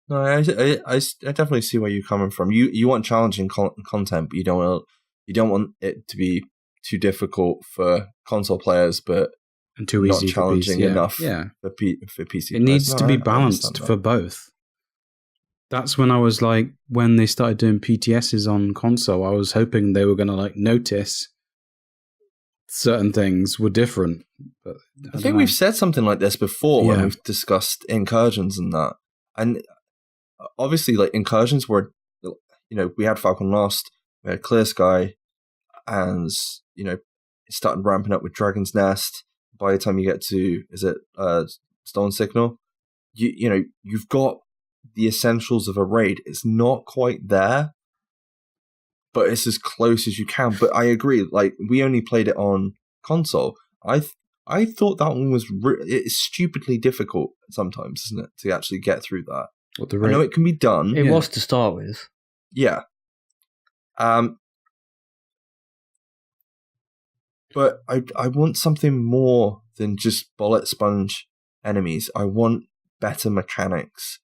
No, I definitely see where you're coming from. You want challenging content, but you don't want it to be too difficult for console players, but and too easy not challenging for PC. enough for PC. It needs to be balanced for both. That's when I was like, when they started doing PTSs on console, I was hoping they were going to like notice certain things were different. But I think we've said something like this before when we've discussed incursions and that. And obviously, like, incursions were, we had Falcon Lost, we had Clear Sky, and, it started ramping up with Dragon's Nest. By the time you get to, Stone Signal, you've got the essentials of a raid. It's not quite there, but it's as close as you can. But I agree, like, we only played it on console. I thought that one was it's stupidly difficult sometimes, isn't it, to actually get through that? I know it can be done. It was to start with. Yeah. But I want something more than just bullet sponge enemies. I want better mechanics.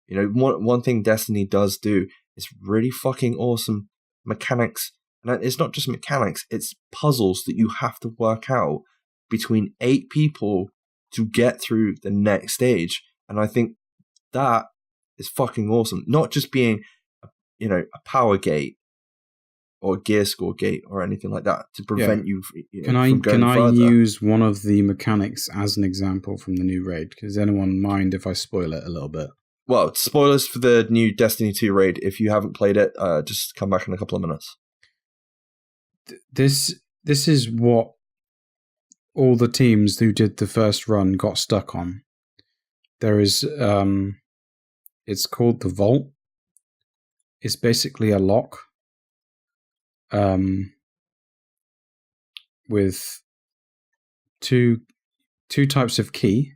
One thing Destiny does do is really fucking awesome mechanics. And it's not just mechanics, it's puzzles that you have to work out between 8 people to get through the next stage. And I think that is fucking awesome. Not just being, a power gate or a gear score gate or anything like that to prevent you from going Can I further. use one of the mechanics as an example from the new raid? Does anyone mind if I spoil it a little bit? Well, spoilers for the new Destiny 2 raid. If you haven't played it, just come back in a couple of minutes. This is what all the teams who did the first run got stuck on. There is, it's called the Vault. It's basically a lock with two types of key.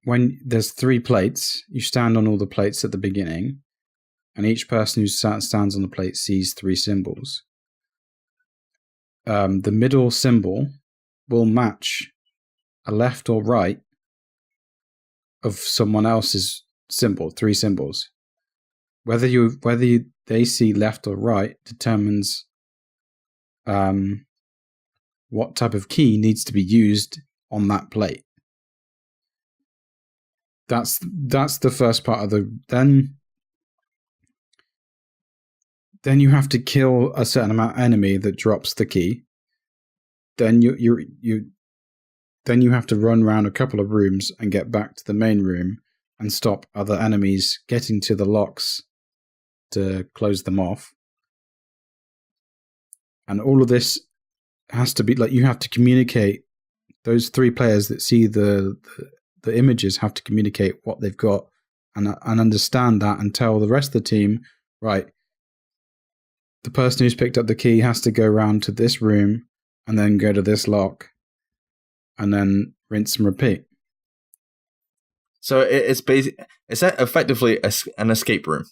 When there's 3 plates, you stand on all the plates at the beginning, and each person who stands on the plate sees 3 symbols. The middle symbol will match a left or right of someone else's symbol, 3 symbols. Whether they see left or right determines what type of key needs to be used on that plate. That's the first part of the. Then you have to kill a certain amount of enemy that drops the key. Then you have to run around a couple of rooms and get back to the main room and stop other enemies getting to the locks to close them off. And all of this has to be like, you have to communicate. Those 3 players that see the images have to communicate what they've got and understand that and tell the rest of the team, right, the person who's picked up the key has to go around to this room and then go to this lock and then rinse and repeat. So it's effectively an escape room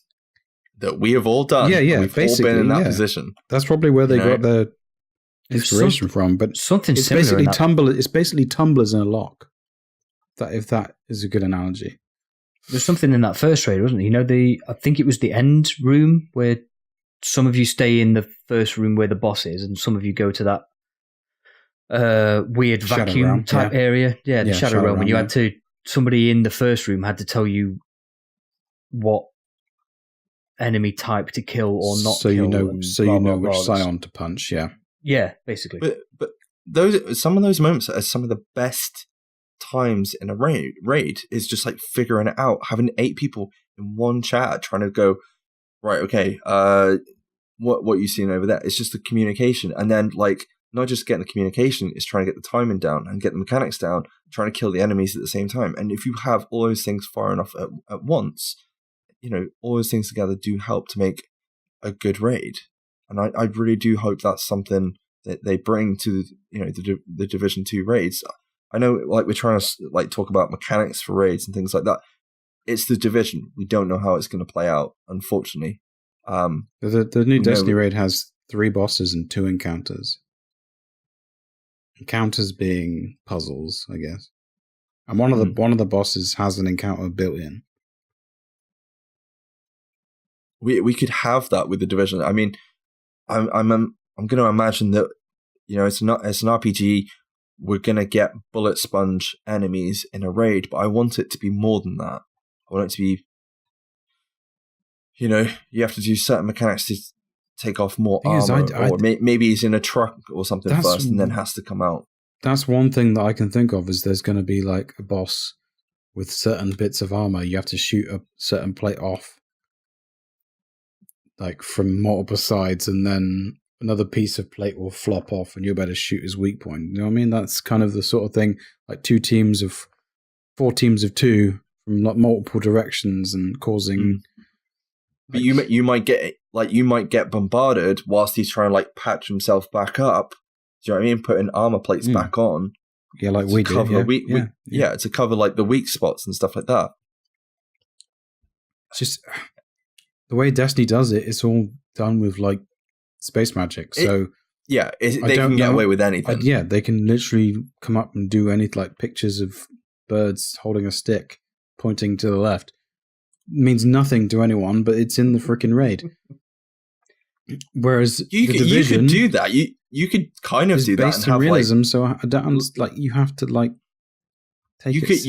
that we have all done. Yeah, we've all been in that position. That's probably where they got their inspiration from. But something it's similar. basically tumblers in a lock. If that is a good analogy. There's something in that first raid, wasn't there? I think it was the end room where some of you stay in the first room where the boss is, and some of you go to that weird vacuum type area. Yeah, the Shadow Realm. And you had to, somebody in the first room had to tell you what enemy type to kill or not so kill. You know which Scion to punch. Yeah, basically. But some of those moments are some of the best times in a raid is just like figuring it out, having 8 people in one chat trying to go, right, okay, what you seeing over there? It's just the communication, and then like not just getting the communication, it's trying to get the timing down and get the mechanics down, trying to kill the enemies at the same time. And if you have all those things far enough at once, all those things together do help to make a good raid. And I really do hope that's something that they bring to the Division 2 raids. I know, like, we're trying to like talk about mechanics for raids and things like that. It's the Division. We don't know how it's going to play out, unfortunately. The new Destiny raid has 3 bosses and 2 encounters. Encounters being puzzles, I guess. And one of the bosses has an encounter built in. We could have that with the Division. I mean, I'm going to imagine that, you know, it's an RPG. We're going to get bullet sponge enemies in a raid, but I want it to be more than that. I want it to be, you know, you have to do certain mechanics to take off more armor, or maybe he's in a truck or something first and then has to come out. That's one thing that I can think of, is there's going to be like a boss with certain bits of armor. You have to shoot a certain plate off, like from multiple sides, and then another piece of plate will flop off and you'll better shoot his weak point. You know what I mean? That's kind of the sort of thing, like 4 teams of 2 from like multiple directions and causing... But you might get bombarded whilst he's trying to like patch himself back up. Do you know what I mean? Putting armor plates back on. Yeah, like we did. To cover like the weak spots and stuff like that. It's just the way Destiny does it. It's all done with like space magic. So they can get away with anything. They can literally come up and do anything, like pictures of birds holding a stick pointing to the left. Means nothing to anyone, but it's in the freaking raid. Whereas you could do that. You could kind of do that based on realism. So I don't like you have to like take it serious.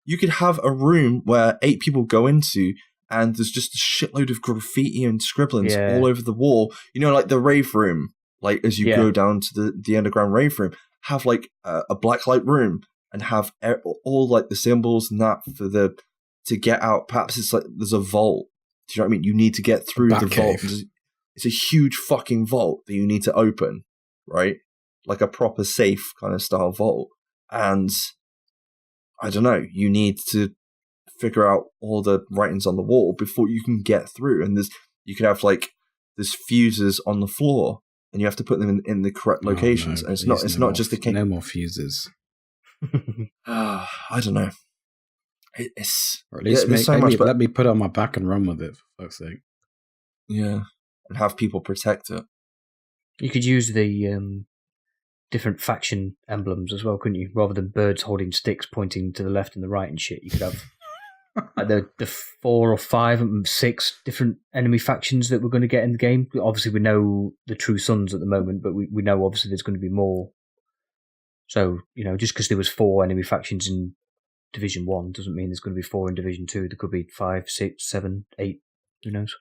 You could have a room where 8 people go into, and there's just a shitload of graffiti and scribblings all over the wall. You know, like the rave room. Like as you go down to the underground rave room, have like a blacklight room and have all like the symbols and that to get out. Perhaps it's like there's a vault. Do you know what I mean? You need to get through the vault. It's a huge fucking vault that you need to open, right? Like a proper safe kind of style vault. And I don't know, you need to figure out all the writings on the wall before you can get through. And you could have like there's fuses on the floor, and you have to put them in the correct locations. And it's not just a case. No more fuses. I don't know. Or at least let me put it on my back and run with it, for fuck's sake. Yeah, and have people protect it. You could use the different faction emblems as well, couldn't you? Rather than birds holding sticks pointing to the left and the right and shit, you could have like the 4 or 5 and 6 different enemy factions that we're going to get in the game. Obviously, we know the True Sons at the moment, but we know obviously there's going to be more. So, you know, just because there was 4 enemy factions in Division 1 doesn't mean there's going to be 4 in Division 2. There could be 5, 6, 7, 8. Who knows?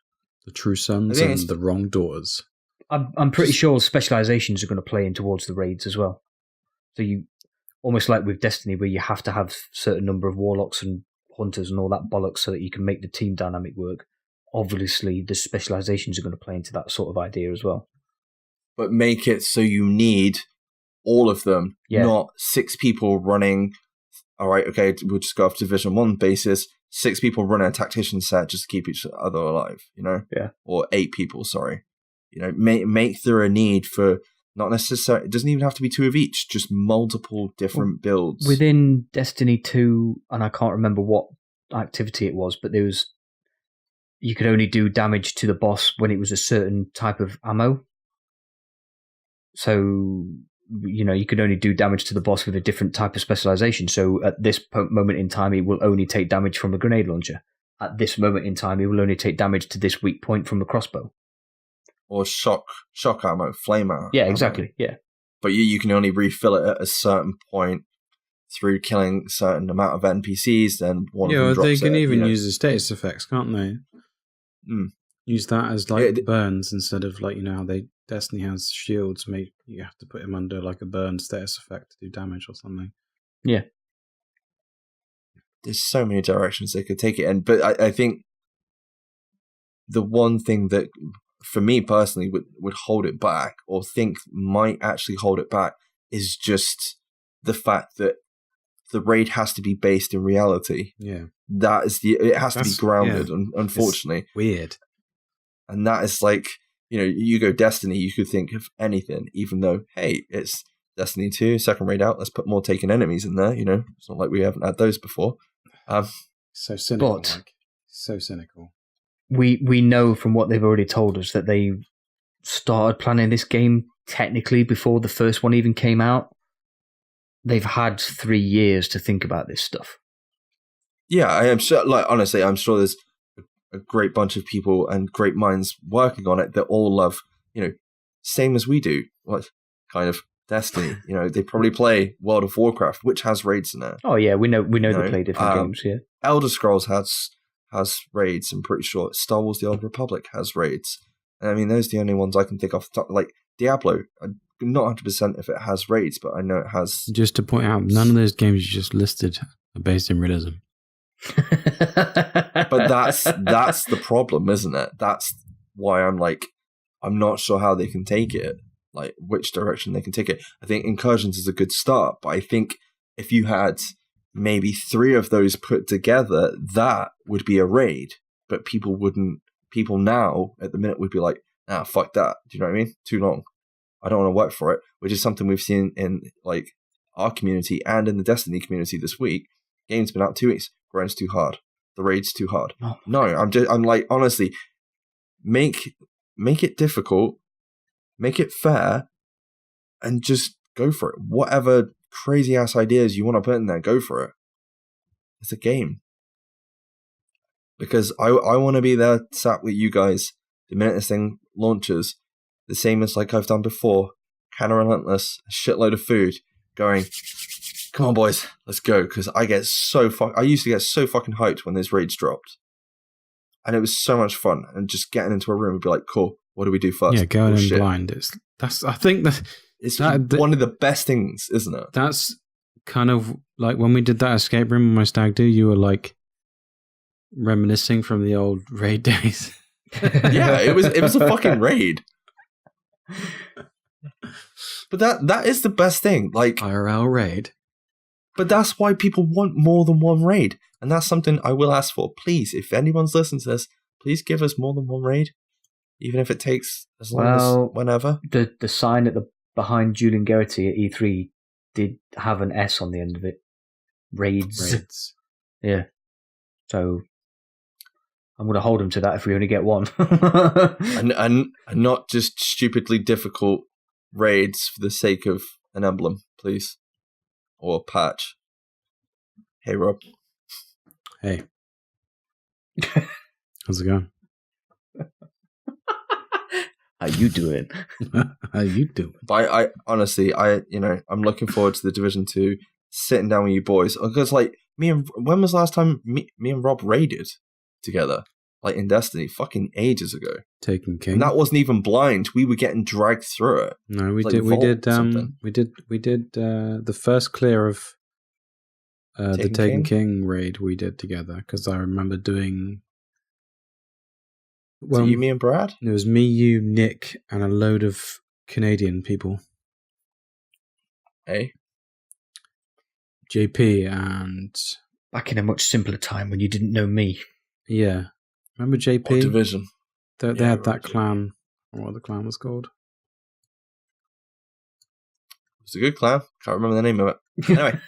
The True Sons and the Wrong Daughters. I'm pretty sure specializations are going to play in towards the raids as well. So you almost like with Destiny, where you have to have a certain number of warlocks and hunters and all that bollocks so that you can make the team dynamic work. Obviously, the specializations are going to play into that sort of idea as well. But make it so you need all of them, not 6 people running. All right, okay, we'll just go off Division 1 basis. 6 people running a tactician set just to keep each other alive, you know? Yeah. Or 8 people, sorry. You know, make there a need for not necessarily, it doesn't even have to be 2 of each, just multiple different builds. Within Destiny 2, and I can't remember what activity it was, but you could only do damage to the boss when it was a certain type of ammo. So, you know, you could only do damage to the boss with a different type of specialization. So at this moment in time, it will only take damage from a grenade launcher. At this moment in time, it will only take damage to this weak point from a crossbow. Or shock ammo, flame ammo. Yeah, exactly, yeah. But you can only refill it at a certain point through killing a certain amount of NPCs, then one of them drops they can it, even use the status effects, can't they? Use that as like burns instead of like, you know, how Destiny has shields, you have to put him under like a burn status effect to do damage or something. Yeah. There's so many directions they could take it in, but I think the one thing that for me personally would hold it back, or think might actually hold it back, is just the fact that the raid has to be based in reality. Yeah. It has to be grounded, unfortunately. It's weird. And that is like, you know, you go Destiny, you could think of anything, even though, hey, it's Destiny 2, second raid out. Let's put more taken enemies in there. It's not like we haven't had those before. So cynical. But Mike. So cynical. we know from what they've already told us that they started planning this game technically before the first one even came out. They've had 3 years to think about this stuff. Yeah, I am sure. Honestly, I'm sure there's a great bunch of people and great minds working on it that all love, same as we do. Kind of Destiny. They probably play World of Warcraft, which has raids in it. Oh yeah, we know they play different games. Yeah, Elder Scrolls has raids. I'm pretty sure Star Wars: The Old Republic has raids. I mean, those are the only ones I can think of. Like Diablo, I'm not 100% if it has raids, but I know it has. Just to point out, none of those games you just listed are based in realism. But that's the problem, isn't it? That's why I'm not sure how they can take it, like which direction they can take it. I think Incursions is a good start, but I think if you had maybe 3 of those put together, that would be a raid. But people now at the minute would be like, fuck that. Do you know what I mean? Too long. I don't want to work for it, which is something we've seen in like our community and in the Destiny community this week. Game's been out 2 weeks. Grind's too hard. The raid's too hard. Oh. No, I'm like, honestly, make it difficult, make it fair, and just go for it. Whatever crazy ass ideas you want to put in there, go for it. It's a game. Because I want to be there sat with you guys the minute this thing launches, the same as like I've done before, kind of relentless, a shitload of food, going, come on boys, let's go. Because I used to get so fucking hyped when those raids dropped. And it was so much fun. And just getting into a room and be like, cool, what do we do first? Yeah, going in blind. I think it's one of the best things, isn't it? That's kind of like when we did that escape room on my stag do, you were like reminiscing from the old raid days. Yeah, it was a fucking raid. But that is the best thing. Like IRL raid. But that's why people want more than one raid. And that's something I will ask for. Please, if anyone's listening to this, please give us more than one raid. Even if it takes as long as whenever. The sign behind Julian Garrity at E3 did have an S on the end of it. Raids. Yeah. So I'm going to hold him to that if we only get one. and not just stupidly difficult raids for the sake of an emblem, please. Or a patch. Hey, Rob. Hey. How's it going? How you doing? How you doing? But I honestly, I'm looking forward to the Division 2, sitting down with you boys. Because, like, when was the last time me and Rob raided together? Like, in Destiny, fucking ages ago. Taken King. And that wasn't even blind. We were getting dragged through it. No, we did the first clear of the Taken King raid we did together, because I remember doing... Well, you, me, and Brad? It was me, you, Nick, and a load of Canadian people. Hey? JP and... Back in a much simpler time when you didn't know me. Yeah. Remember JP? What division? They had that clan. What the clan was called. It was a good clan. Can't remember the name of it. Anyway.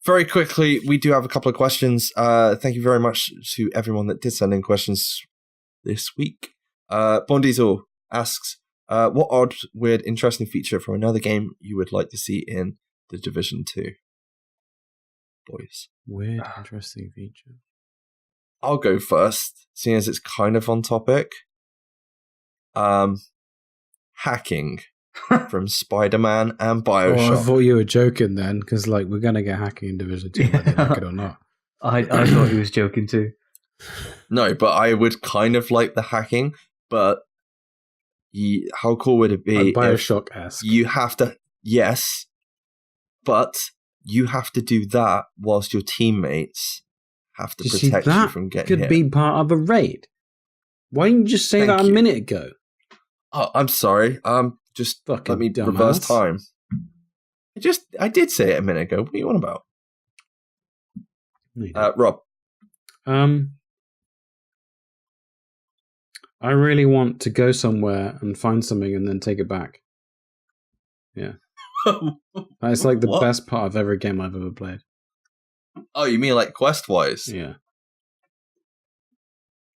Very quickly, we do have a couple of questions. Thank you very much to everyone that did send in questions this week. Bondizo asks, what odd, weird, interesting feature from another game you would like to see in the Division 2? Boys. Weird, interesting feature. I'll go first, seeing as it's kind of on topic. Hacking from Spider-Man and Bioshock. Oh, I thought you were joking then, because like we're gonna get hacking in Division 2, whether you like it or not. I thought he was joking too. No, but I would kind of like the hacking, but how cool would it be Bioshock-esque. You have to, yes, but you have to do that whilst your teammates have to protect you from getting hit. That could be part of a raid. Why didn't you just say that a minute ago? Oh, I'm sorry. Just fucking let me dumbass. Reverse time. I did say it a minute ago. What are you on about? Rob. I really want to go somewhere and find something and then take it back. Yeah. It's like the What? best part of every game I've ever played. Oh, you mean like quest-wise? Yeah.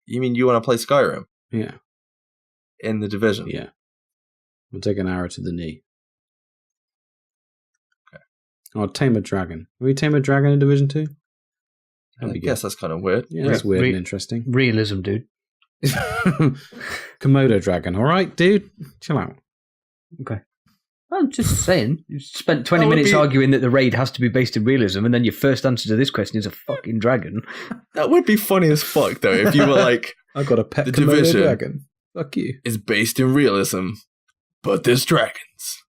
You mean you want to play Skyrim Yeah. in the Division? Yeah. We'll take an arrow to the knee. Okay. Or tame a dragon. Will we tame a dragon in Division 2? I guess that's kind of weird. Yeah, that's weird and interesting. Realism, dude. Komodo dragon. All right, dude. Chill out. Okay. I'm just saying. You spent 20 That would minutes be- arguing that the raid has to be based in realism, and then your first answer to this question is a fucking dragon. That would be funny as fuck, though, if you were like, I got a pet The Komodo Division. dragon. Fuck you. it's based in realism, but there's dragons.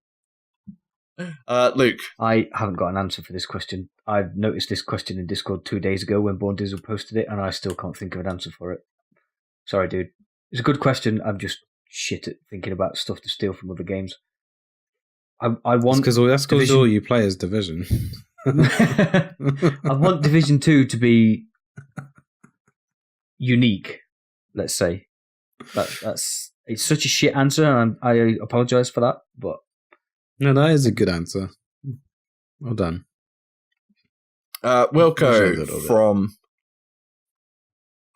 Luke, I haven't got an answer for this question. I've noticed this question in Discord 2 days ago when Born Dizzle posted it, and I still can't think of an answer for it. Sorry, dude. It's a good question. I'm just shit at thinking about stuff to steal from other games. I want That's because Division- all you play is Division. I want Division 2 to be unique, let's say. That's it's such a shit answer, and I apologise for that, but No, that is a good answer. Well done. Appreciate Wilco it a little bit. from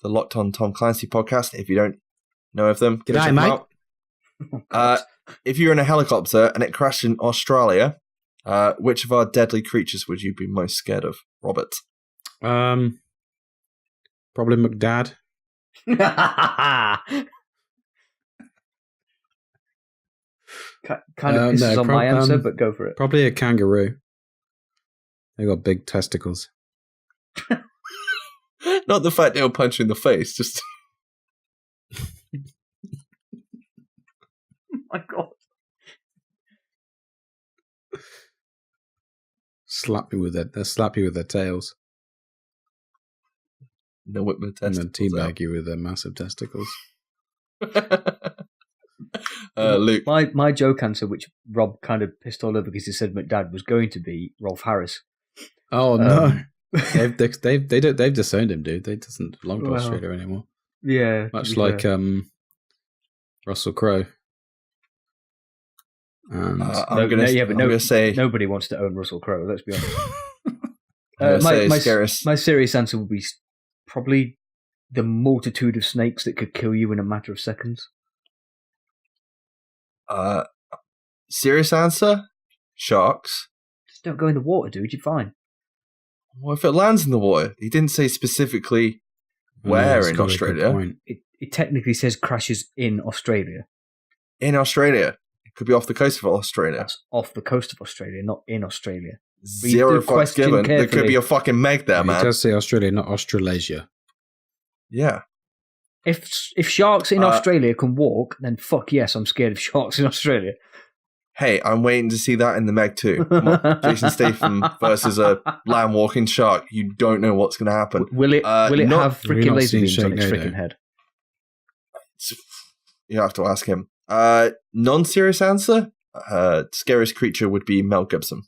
the Locked On Tom Clancy podcast. If you don't know of them, go G'day, check them mate. out. If you're in a helicopter and it crashed in Australia, which of our deadly creatures would you be most scared of, Robert? Probably McDad. Kind of pisses no, on my answer, but go for it. Probably a kangaroo. They got big testicles. Not the fact they'll punch you in the face, just Oh my god. Slap you with their tails. they'll whip the And then testicles teabag you with their massive testicles. out. Luke, Mm. My joke answer, which Rob kind of pissed all over because he said McDad, was going to be Rolf Harris. Oh no. Um, They've disowned him, dude. They doesn't belong to Well, Australia anymore. Yeah. Much to be like fair. Russell Crowe. And I'm gonna say Nobody wants to own Russell Crowe, let's be honest. I'm gonna say my scariest. serious answer would be probably the multitude of snakes that could kill you in a matter of seconds. Serious answer: sharks. Just don't go in the water, dude. You're fine. What if it lands in the water? He didn't say specifically where it's in got a good Australia. point. It technically says crashes in Australia. In Australia, it could be off the coast of Australia. That's off the coast of Australia, not in Australia. Zero Read the fucks question given. There could carefully. be a fucking meg there, It man. does say Australia, not Australasia. Yeah. If sharks in Uh, Australia can walk, then fuck yes, I'm scared of sharks in Australia. Hey, I'm waiting to see that in the Meg too. Come on, Jason Statham versus a lamb walking shark. You don't know what's going to happen. Will it not- have Have you freaking not laser seen beams on its Sharknado? freaking head? You have to ask him. Non-serious answer: scariest creature would be Mel Gibson.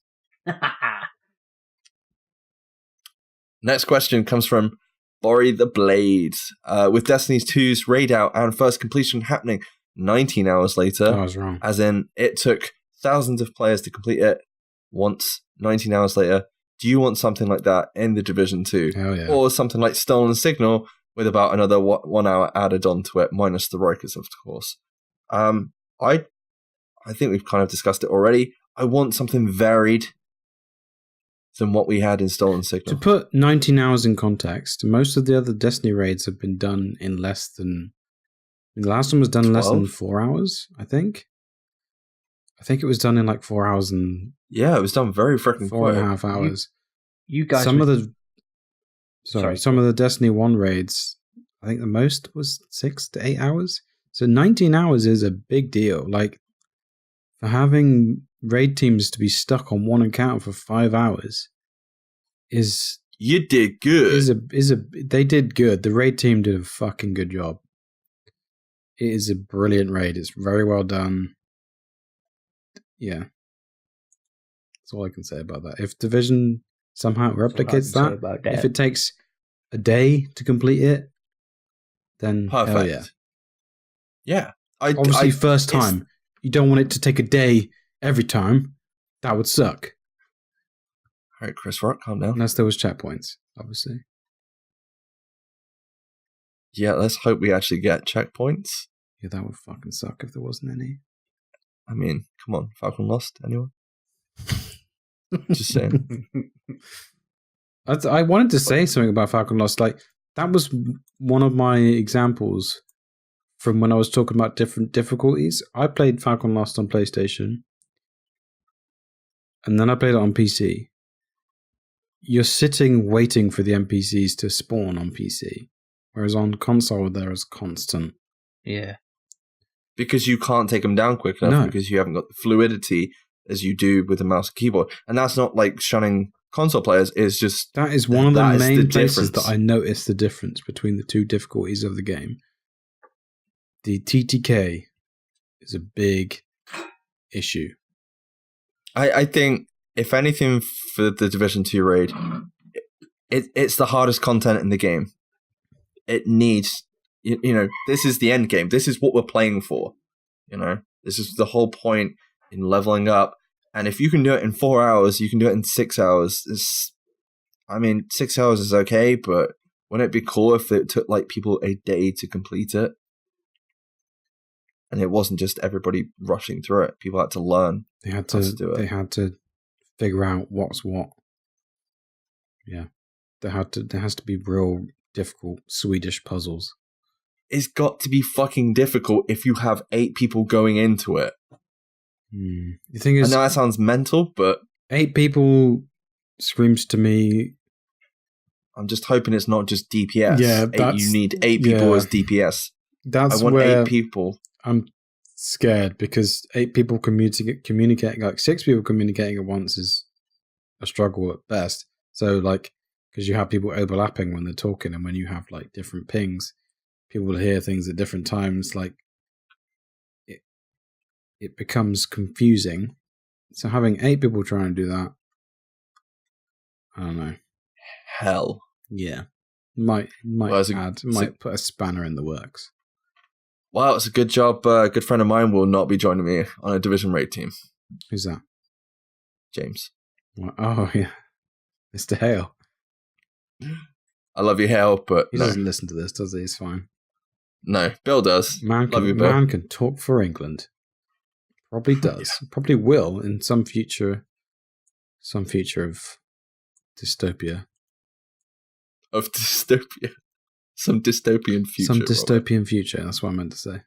Next question comes from Borry the Blade. With Destiny's 2's raid out and first completion happening 19 hours later, I was wrong. as in it took thousands of players to complete it once 19 hours later, do you want something like that in the Division 2? Hell yeah. Or something like Stolen Signal with about another 1 hour added onto it, minus the Rikers, of course. I think we've kind of discussed it already. I want something varied than what we had in Stolen To Signal. put 19 hours in context, most of the other Destiny raids have been done in less than... The last one was done in less than 12? 4 hours, I think. I think it was done in like 4 hours and Yeah, it was done very freaking four and a quick. half hours. You guys, Some were- of the... Sorry. Some of the Destiny 1 raids, I think the most was 6 to 8 hours. So 19 hours is a big deal. Like, for having raid teams to be stuck on one account for 5 hours is You did good. they did good. The raid team did a fucking good job. It is a brilliant raid. It's very well done. Yeah. That's all I can say about that. If Division somehow That's all I can replicates say that, about if that. it takes a day to complete it, then Perfect. hell yeah. Yeah. Obviously, first it's- time. You don't want it to take a day every time. That would suck. All right, Chris Rock, calm down. Unless there was checkpoints, obviously. Yeah, let's hope we actually get checkpoints. Yeah, that would fucking suck if there wasn't any. I mean, come on, Falcon Lost, anyone? Just saying. I wanted to say something about Falcon Lost. Like, that was one of my examples from when I was talking about different difficulties. I played Falcon Lost on PlayStation, and then I played it on PC. You're sitting waiting for the NPCs to spawn on PC, whereas on console there is constant. Yeah. Because you can't take them down quick enough, No. because you haven't got the fluidity as you do with the mouse and keyboard. And that's not like shunning console players, it's just... That is one of the that is main the places difference. that I noticed the difference between the two difficulties of the game. The TTK is a big issue. I think, if anything, for the Division 2 raid, it's the hardest content in the game. It needs... You know, this is the end game. This is what we're playing for. You know, this is the whole point in leveling up. And if you can do it in 4 hours, you can do it in 6 hours. 6 hours is okay, but wouldn't it be cool if it took like people a day to complete it? And it wasn't just everybody rushing through it. People had to learn. They had how to do it. They had to figure out what's what. Yeah, there has to be real difficult Swedish puzzles. It's got to be fucking difficult if you have 8 people going into it. The thing is, I know that sounds mental, but 8 people screams to me. I'm just hoping it's not just DPS. Yeah, you need 8 people as DPS. That's I want where 8 people. I'm scared because 8 people communicating, like 6 people communicating at once is a struggle at best. So, like, because you have people overlapping when they're talking, and when you have like different pings, people will hear things at different times. Like, it becomes confusing. So having 8 people trying to do that, I don't know. Hell. Yeah, might put a spanner in the works. Wow, it's a good job. A good friend of mine will not be joining me on a Division raid team. Who's that? James. Oh yeah, Mr. Hale. I love you, Hale, but He doesn't listen to this, does he? It's fine. No, Bill does. Man can talk for England. Probably does. Yeah. Probably will in some future of dystopia. Of dystopia. Some dystopian future. Some dystopian future. That's what I meant to say.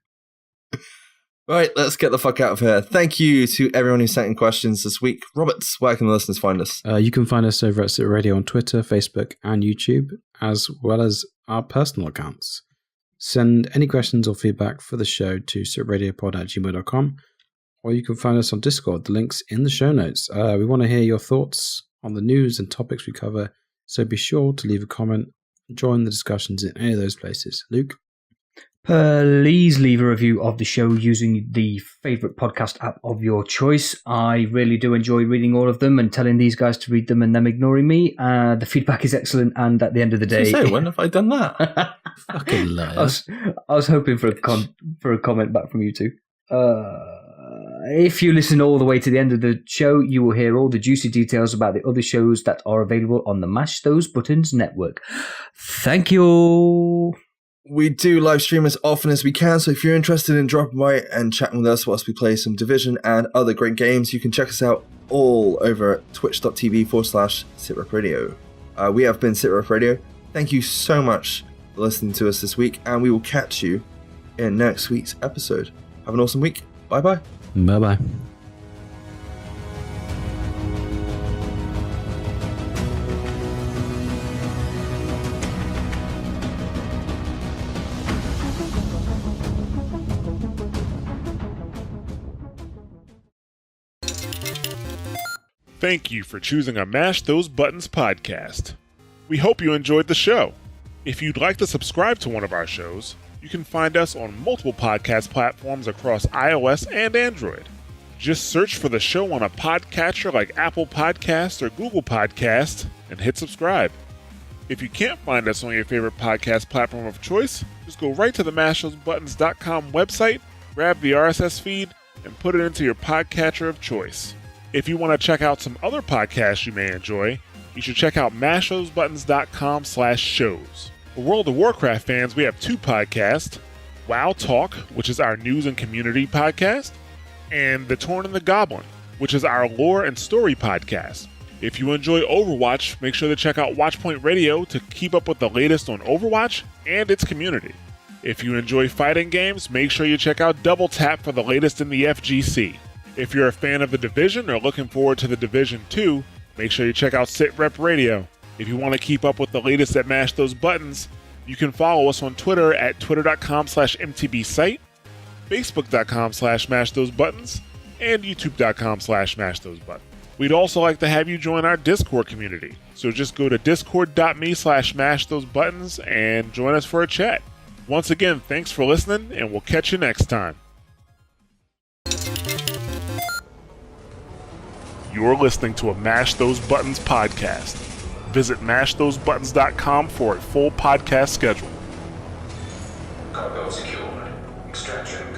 Right, let's get the fuck out of here. Thank you to everyone who sent in questions this week. Roberts, where can the listeners find us? You can find us over at SITREP Radio on Twitter, Facebook, and YouTube, as well as our personal accounts. Send any questions or feedback for the show to sitradiopod@gmail.com, or you can find us on Discord. The link's in the show notes. We want to hear your thoughts on the news and topics we cover, so be sure to leave a comment and join the discussions in any of those places. Luke? Please leave a review of the show using the favourite podcast app of your choice. I really do enjoy reading all of them and telling these guys to read them and them ignoring me. The feedback is excellent, and at the end of the day... When have I done that? Fucking liar. I was hoping for a comment back from you two. If you listen all the way to the end of the show, you will hear all the juicy details about the other shows that are available on the Mash Those Buttons network. Thank you. We do live stream as often as we can, so if you're interested in dropping by and chatting with us whilst we play some Division and other great games, you can check us out all over at twitch.tv/SITREP Radio. We have been SITREP Radio. Thank you so much for listening to us this week, and we will catch you in next week's episode. Have an awesome week. Bye-bye. Bye-bye. Thank you for choosing a Mash Those Buttons podcast. We hope you enjoyed the show. If you'd like to subscribe to one of our shows, you can find us on multiple podcast platforms across iOS and Android. Just search for the show on a podcatcher like Apple Podcasts or Google Podcasts and hit subscribe. If you can't find us on your favorite podcast platform of choice, just go right to the mashthosebuttons.com website, grab the RSS feed, and put it into your podcatcher of choice. If you want to check out some other podcasts you may enjoy, you should check out mashthosebuttons.com/shows. For World of Warcraft fans, we have 2 podcasts, WoW Talk, which is our news and community podcast, and The Torn and the Goblin, which is our lore and story podcast. If you enjoy Overwatch, make sure to check out Watchpoint Radio to keep up with the latest on Overwatch and its community. If you enjoy fighting games, make sure you check out Double Tap for the latest in the FGC. If you're a fan of The Division or looking forward to The Division 2, make sure you check out SITREP Radio. If you want to keep up with the latest at Mash Those Buttons, you can follow us on Twitter at twitter.com/mtbsite, facebook.com/mashthosebuttons, and youtube.com/mashthosebuttons. We'd also like to have you join our Discord community, so just go to discord.me/mashthosebuttons and join us for a chat. Once again, thanks for listening, and we'll catch you next time. You're listening to a Mash Those Buttons podcast. Visit mashthosebuttons.com for a full podcast schedule. Cargo secured. Extraction